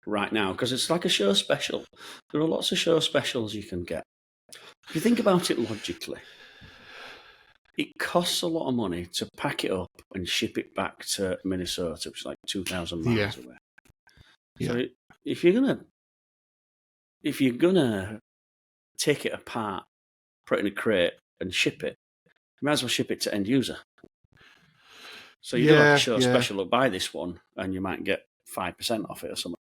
right now, because it's like a show special, there are lots of show specials you can get. If you think about it logically, it costs a lot of money to pack it up and ship it back to Minnesota, which is like 2,000 miles away. Yeah. So if you're gonna take it apart, put it in a crate, and ship it, you might as well ship it to end user. So you do like a show special, or buy this one, and you might get 5% off it or something.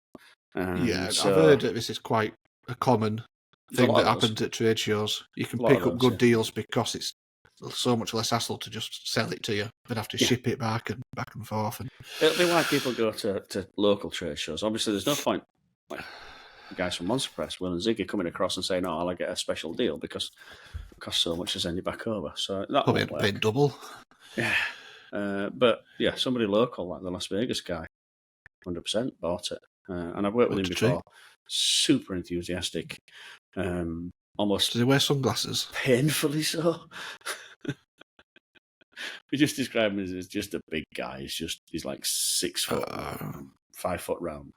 I've heard that this is quite a common thing that happens at trade shows. You can pick up good deals because it's so much less hassle to just sell it to you than have to ship it back and forth. And it'll be why people go to local trade shows. Obviously, there's no point, like the guys from Monster Press, Will and Ziggy, coming across and saying, "Oh, I'll get a special deal because it costs so much to send it back over." So that probably won't work. paid double. Yeah. But yeah, somebody local like the Las Vegas guy, 100% bought it. And I've worked with him before. Super enthusiastic. Almost. Does he wear sunglasses? Painfully so. We just describe him as just a big guy. He's like 6 foot, 5 foot round.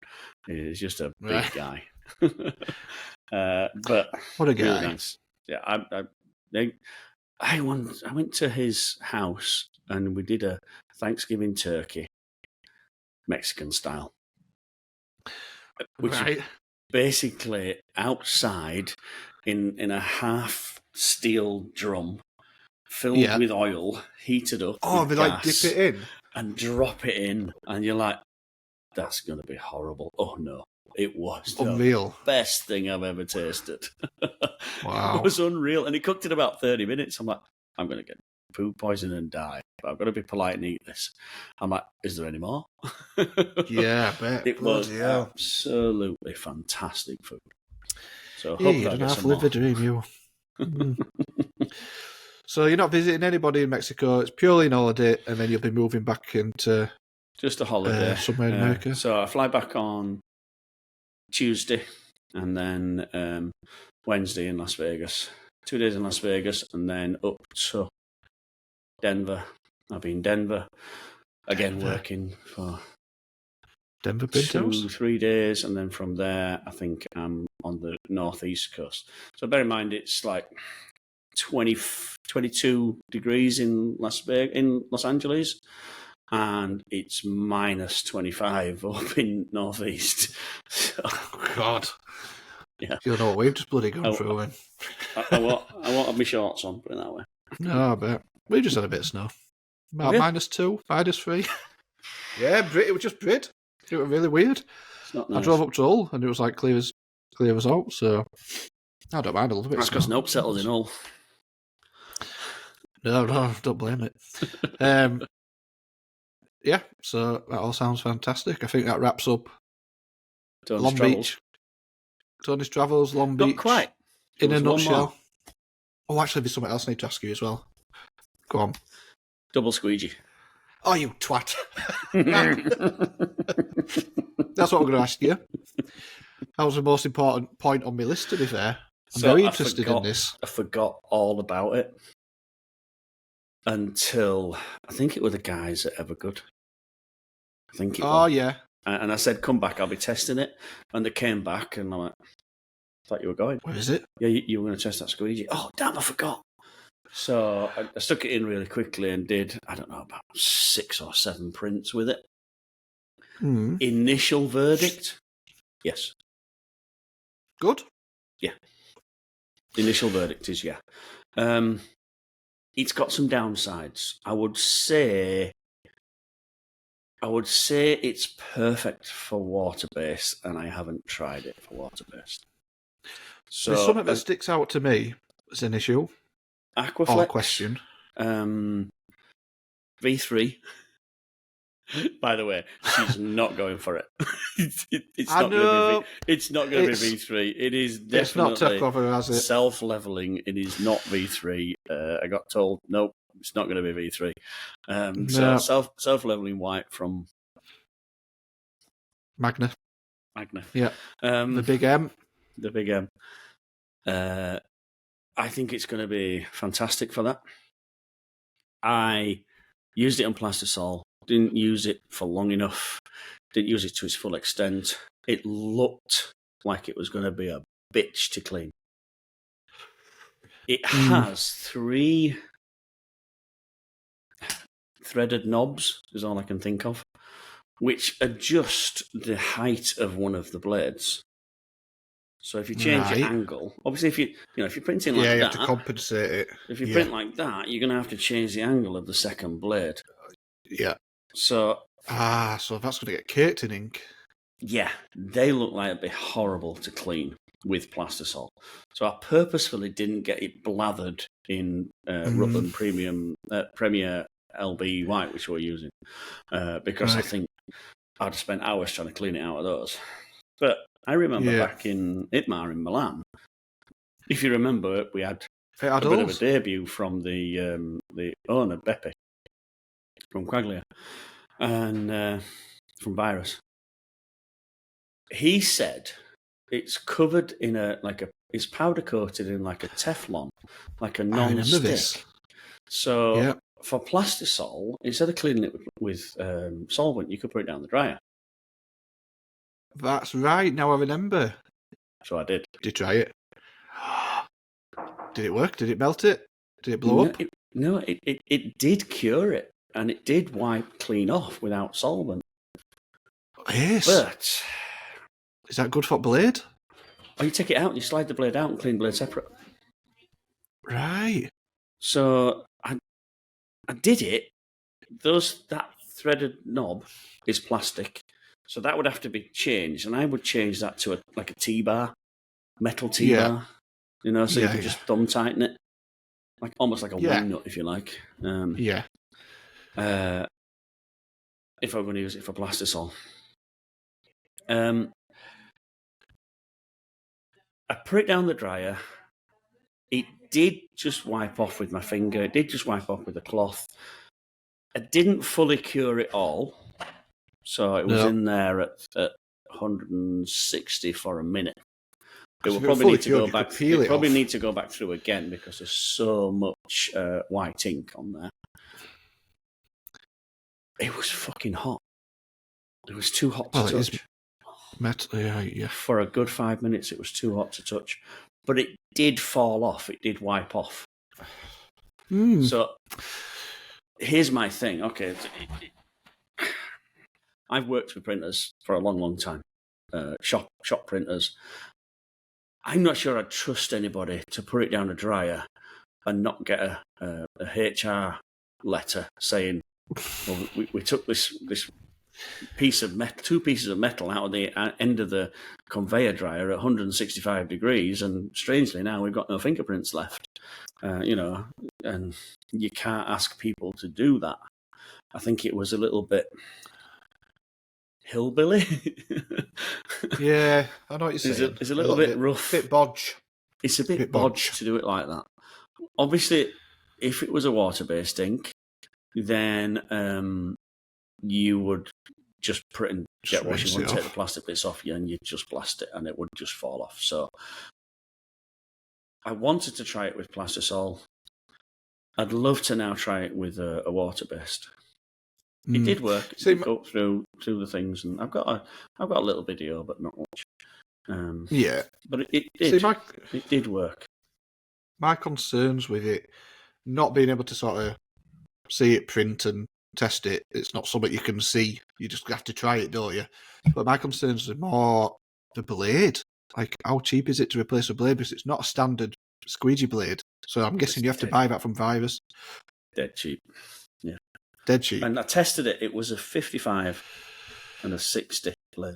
He's just a big guy. But what a guy! Really nice. Yeah, I went to his house and we did a Thanksgiving turkey, Mexican style, which is basically outside in a half steel drum filled with oil, heated up. Oh, they like dip it in and drop it in, and you're like, that's going to be horrible. Oh no, it was unreal. The best thing I've ever tasted. Wow, it was unreal, and it cooked in about 30 minutes. I'm like, I'm going to get food poisoning and die, but I've got to be polite and eat this. I'm like, is there any more? Yeah, I bet. It was absolutely fantastic food. So you don't have to live the dream, you. So you're not visiting anybody in Mexico. It's purely an holiday, and then you'll be moving back into just a holiday somewhere in America. So I fly back on Tuesday, and then Wednesday in Las Vegas. 2 days in Las Vegas, and then up to Denver. I'll be in Denver again, working for Denver Pintos? 2-3 days, and then from there, I think I'm on the northeast coast. So bear in mind, it's like 22 degrees in Los Angeles, and it's minus 25 up in northeast. So, God. Yeah. You know what we've just bloody gone through then. I won't have my shorts on, put it that way. No, I bet. We just had a bit of snow. About -2, -3. Yeah, it was just Brit. It was really weird. It's not nice. I drove up to Hull and it was like clear as out, so I don't mind a little bit. That's because Nope settled in Hull. No, don't blame it. Yeah, so that all sounds fantastic. I think that wraps up Long Beach. Tony's Travels, Long Not Beach. quite. In There a was one nutshell. more. Oh, actually, there's something else I need to ask you as well. Go on. Double squeegee. Oh, you twat. That's what I'm going to ask you. That was the most important point on my list, to be fair. I'm very interested in this. I forgot all about it until I think it were the guys at Evergood. I think it was. Yeah. And I said, come back, I'll be testing it. And they came back, and I'm like, thought you were going. Where is it? Yeah, you were going to test that squeegee. Oh, damn, I forgot. So I stuck it in really quickly and did, I don't know, about 6 or 7 prints with it. Mm. Initial verdict, yes. Good? Yeah. Initial verdict is yeah. It's got some downsides. I would say it's perfect for water-based, and I haven't tried it for water-based. So There's something that sticks out to me as an issue. Aquaflex. Or question. V3. By the way, she's not going for it. It's I not know. going to be. It's not going to be V3. It is It's not definitely takeover, has it? self-leveling. It is not V3. I got told nope, it's not going to be V3. No. So self-leveling white from Magna. Yeah. The big M. The big M. I think it's going to be fantastic for that. I used it on Plastisol. Didn't use it for long enough. Didn't use it to its full extent. It looked like it was going to be a bitch to clean. It has 3 threaded knobs, is all I can think of, which adjust the height of one of the blades. So if you change your angle, obviously if you're printing like that, you have to compensate it. If you print like that, you're going to have to change the angle of the second blade. Yeah. So so that's going to get caked in ink. Yeah, they look like it'd be horrible to clean with Plastisol. So I purposefully didn't get it blathered in Rutland Premier LB white, which we're using, because I think I'd have spent hours trying to clean it out of those. But I remember back in ITMA in Milan, if you remember, we had a bit of a debut from the owner, Beppe, from Quaglia, and from Virus. He said it's covered in it's powder coated in like a Teflon, like a non-stick. So for Plastisol, instead of cleaning it with solvent, you could put it down the dryer. That's right. Now I remember. So I did. Did you try it? Did it work? Did it melt it? Did it blow up? It did cure it, and it did wipe clean off without solvent. Yes. But is that good for blade? Oh, you take it out and you slide the blade out and clean the blade separate. Right. So I did it. That threaded knob is plastic, so that would have to be changed, and I would change that to a T-bar, metal T-bar. So you could just thumb tighten it, almost like a wing nut, if you like. If I'm going to use it for Plastisol. I put it down the dryer. It did just wipe off with my finger. It did just wipe off with a cloth. I didn't fully cure it all. So it was in there at 160 for a minute. It will probably need to go back. Need to go back through again because there's so much white ink on there. It was fucking hot. It was too hot to touch. Metal, yeah. For a good 5 minutes, it was too hot to touch. But it did fall off. It did wipe off. So here's my thing. Okay, I've worked with printers for a long, long time. Shop printers. I'm not sure I'd trust anybody to put it down a dryer and not get a HR letter saying, well, we took this piece of metal, 2 pieces of metal out of the end of the conveyor dryer at 165 degrees, and strangely now we've got no fingerprints left. And you can't ask people to do that. I think it was a little bit hillbilly. Yeah, I know what you're saying. It's a little bit rough. Bit bodge. It's a bit bodge to do it like that. Obviously, if it was a water-based ink, then you would just put it in jet washing, would take the plastic bits off you, and you'd just blast it, and it would just fall off. So I wanted to try it with plastisol. I'd love to now try it with a water-based. It did work. Go through the things, and I've got a little video, but not much. Yeah, but it did. It did work. My concerns with it not being able to sort of see it print and test it, it's not something you can see. You just have to try it, don't you? But my concerns are more the blade. Like, how cheap is it to replace a blade? Because it's not a standard squeegee blade. So I'm guessing you have to buy that from Virus. Dead cheap. Yeah. Dead cheap. And I tested it. It was a 55 and a 60 blade.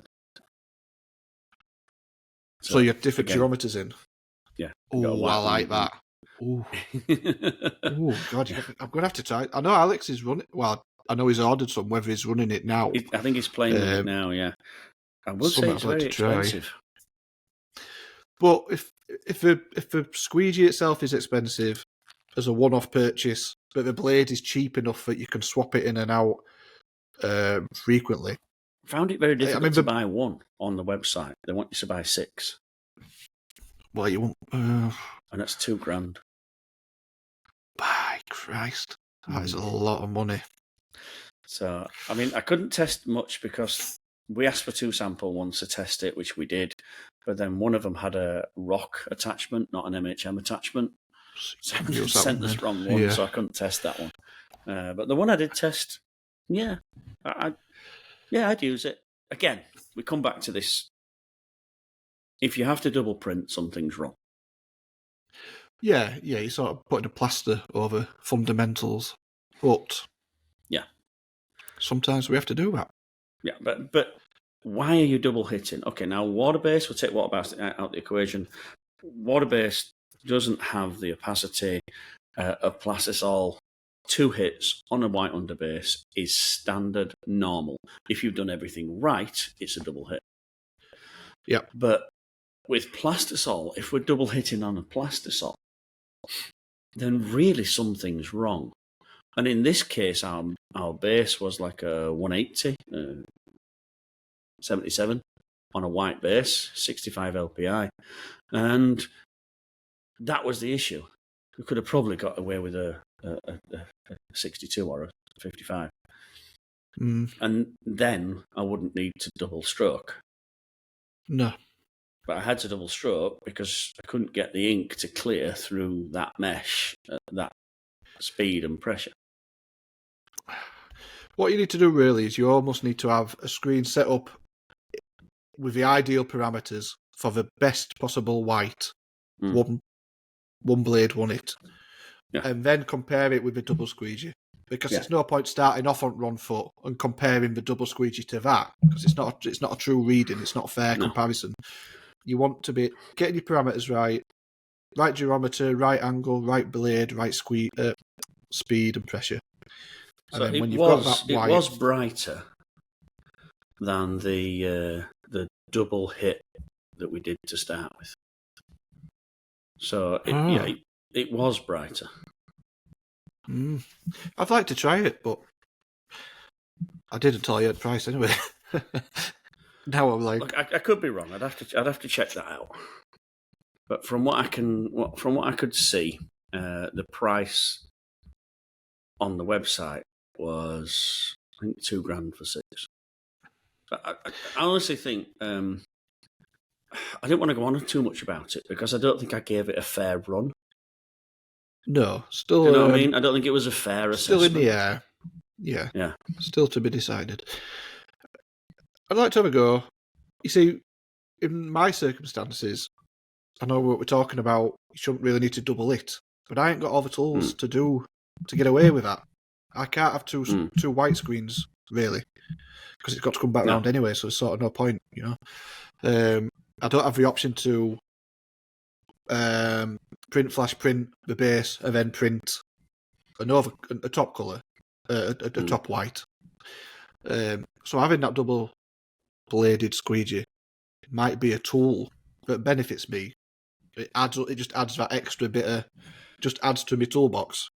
So you have different geometers in? Yeah. Oh, I like that. Oh, God, I'm going to have to try it. I know Alex is running. Well, I know he's ordered some, whether he's running it now. I think he's playing with it now, yeah. I would say it's very expensive. But if the squeegee itself is expensive as a one-off purchase, but the blade is cheap enough that you can swap it in and out frequently. Found it very difficult to buy one on the website. They want you to buy 6. Well, you won't... and that's $2,000. By Christ. That is a lot of money. So, I mean, I couldn't test much because we asked for 2 sample ones to test it, which we did. But then one of them had a rock attachment, not an MHM attachment. So I sent the wrong one, so I couldn't test that one. But the one I did test, I'd use it. Again, we come back to this. If you have to double print, something's wrong. Yeah, you're sort of putting a plaster over fundamentals. But sometimes we have to do that. Yeah, but why are you double hitting? Okay, now water-based, we'll take water-based out the equation. Water-based doesn't have the opacity of plastisol. 2 hits on a white underbase is standard normal. If you've done everything right, it's a double hit. Yeah. But with plastisol, if we're double hitting on a plastisol, then really something's wrong. And in this case, our base was like a 180, 77 on a white base, 65 LPI. And that was the issue. We could have probably got away with a 62 or a 55. And then I wouldn't need to double stroke. No. But I had to double stroke because I couldn't get the ink to clear through that mesh at that speed and pressure. What you need to do really is you almost need to have a screen set up with the ideal parameters for the best possible white. One blade, one hit. Yeah. And then compare it with the double squeegee. Because there's no point starting off on wrong foot and comparing the double squeegee to that. Because it's not a true reading, it's not a fair comparison. You want to be getting your parameters right geometer, right angle, right blade, right speed and pressure. So and it was brighter than the double hit that we did to start with. So it was brighter. I'd like to try it, but I didn't tell you at price anyway. Now I'm like, look, I could be wrong. I'd have to check that out. But from what I could see, the price on the website was, I think, $2,000 for 6. I honestly think I didn't want to go on too much about it because I don't think I gave it a fair run. No, still. You know what I mean? I don't think it was a fair assessment. Still in the air. Yeah. Still to be decided. I'd like to have a go. You see, in my circumstances, I know what we're talking about. You shouldn't really need to double it, but I ain't got all the tools to get away with that. I can't have two white screens really, because it's got to come back round anyway. So it's sort of no point, you know. I don't have the option to print the base and then print a top colour, a top white. So having that double bladed squeegee might be a tool that benefits me. It just adds that extra bit of, just adds to my toolbox.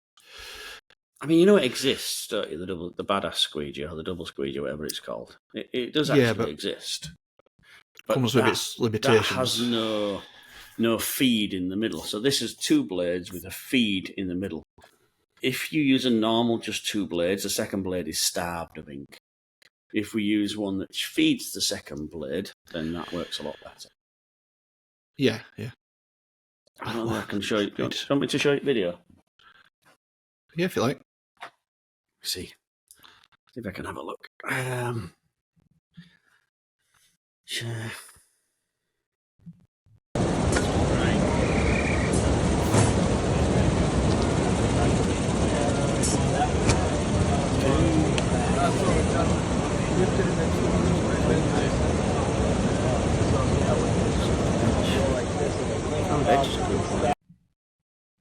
I mean, you know it exists, don't you? The badass squeegee or the double squeegee, whatever it's called. It does actually exist. But comes with its limitations. That has no feed in the middle. So this is 2 blades with a feed in the middle. If you use a normal just 2 blades, the second blade is starved of ink. If we use one that feeds the second blade, then that works a lot better. Yeah. I don't know if I can show you. Do you want me to show you the video? Yeah, if you like. See if I can have a look. Sure.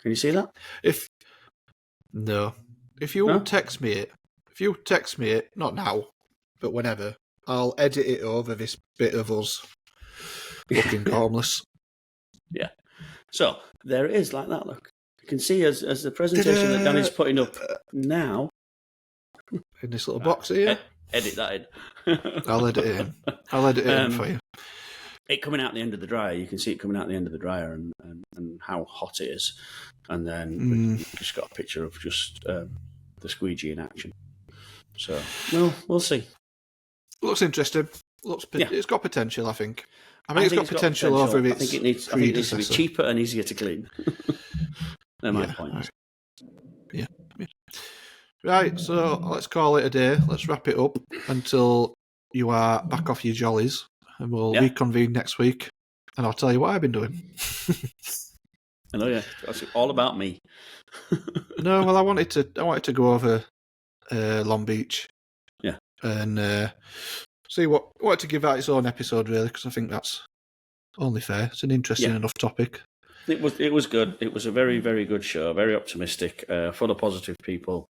Can you see that? If you text me it, not now, but whenever, I'll edit it over this bit of us looking harmless. Yeah. So there it is, like that. Look, you can see as the presentation that Danny's putting up now. In this little box here. Edit that in. I'll edit it in. I'll edit it in for you. It coming out the end of the dryer. You can see it coming out the end of the dryer and how hot it is. And then we've just got a picture of just the squeegee in action. So, well, we'll see. Looks interesting. It's got potential, I think. I think it's got potential over its I think it needs to be cheaper and easier to clean. They're my points. Yeah. Right, so let's call it a day. Let's wrap it up until you are back off your jollies, and we'll reconvene next week, and I'll tell you what I've been doing. I know, yeah, that's all about me. No, well, I wanted to go over Long Beach, and see what to give that its own episode, really, because I think that's only fair. It's an interesting enough topic. It was good. It was a very, very good show. Very optimistic, full of positive people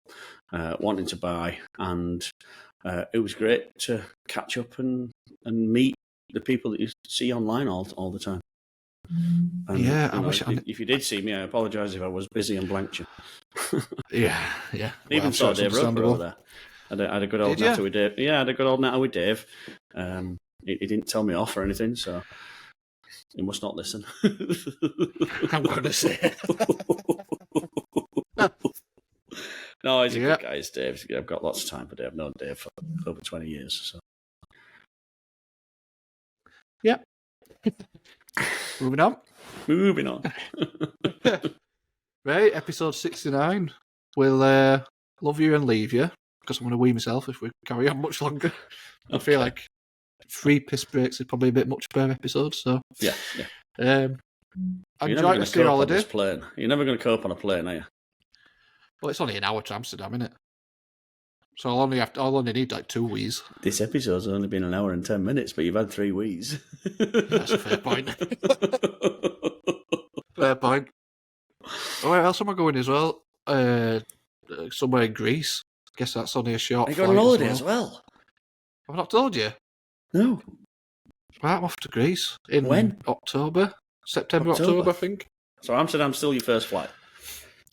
wanting to buy, and it was great to catch up and meet the people that you see online all the time. And, if you did see me, I apologise if I was busy and blanked you. Yeah. Even saw Dave Roper over there. I had a good old natter with Dave. Yeah, I had a good old natter with Dave. He didn't tell me off or anything, so he must not listen. I'm going to say. No, he's a good guy, it's Dave. I've got lots of time for Dave. I've known Dave for over 20 years. So. Yep. Moving on. Right, episode 69. We'll love you and leave you, because I'm going to wee myself if we carry on much longer. I feel like 3 piss breaks is probably a bit much per episode, so... Yeah. Enjoy the ski holiday. You're never going to cope on a plane, are you? Well, it's only an hour to Amsterdam, isn't it? So I'll only need like 2 wees. This episode's only been an hour and 10 minutes, but you've had 3 wees. That's a fair point. Fair point. Oh, where else am I going as well? Somewhere in Greece. Guess that's only a short flight. Are you going on holiday as well? I've not told you. No. Right, I'm off to Greece in when? September, October, I think. So Amsterdam's still your first flight?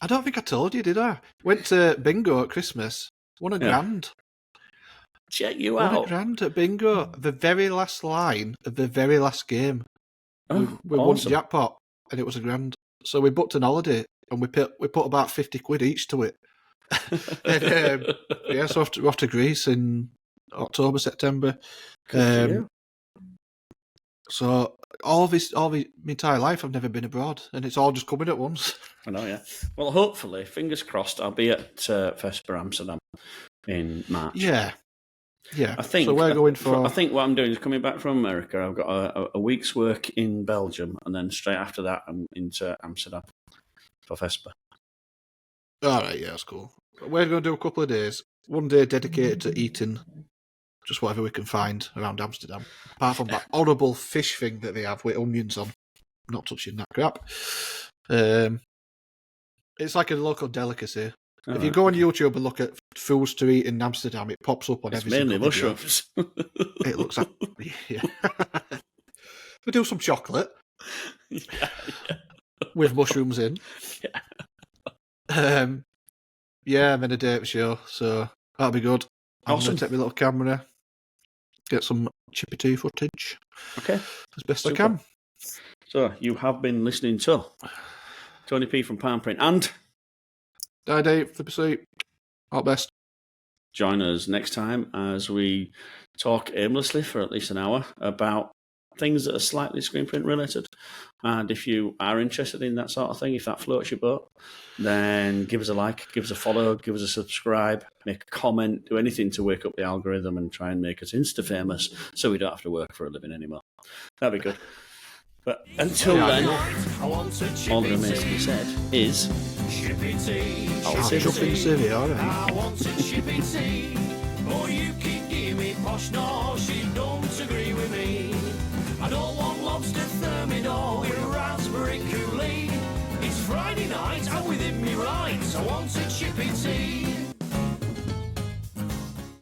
I don't think I told you, did I? Went to bingo at Christmas. Won a grand. Check you out. Won a grand at bingo. The very last line of the very last game. Oh, we won jackpot, and it was a grand. So we booked an holiday, and we put about 50 quid each to it. And, so we're off to Greece in October, September. So all my entire life I've never been abroad, and it's all just coming at once. I know, yeah. Well, hopefully, fingers crossed, I'll be at Vesper Amsterdam in March. Yeah. I think. So we're going for. I think what I'm doing is coming back from America. I've got a week's work in Belgium, and then straight after that, I'm into Amsterdam for Vesper. All right, yeah, that's cool. We're going to do a couple of days. One day dedicated to eating just whatever we can find around Amsterdam. Apart from that horrible fish thing that they have with onions on. I'm not touching that crap. It's like a local delicacy. If you go on YouTube and look at foods to eat in Amsterdam, it pops up on It's every mainly single video. mushrooms. It looks like... Yeah. We do some chocolate yeah. with mushrooms in. Yeah, I'm in a date show, so that'll be good. I'm Awesome. going to take my little camera, get some Chippy Tea footage Okay. as best Super. I can. So you have been listening to Tony P from Palm Print, and Dave, flip a seat. All best. join us next time as we talk aimlessly for at least an hour about things that are slightly screen print related. And if you are interested in that sort of thing, if that floats your boat, then give us a like, give us a follow, give us a subscribe, make a comment, do anything to wake up the algorithm and try and make us insta-famous so we don't have to work for a living anymore. That'd be good. But until then, I want a all that Chippy remains to be Tea. said is Chippy Tea. I'll I'll say jump in Civvy, all right. I want a Chippy Tea. Oh, you can give me posh, no, she don't agree with me. I don't want lobster thermidor with raspberry coulis. It's Friday night, I'm within me rights. I want a Chippy Tea.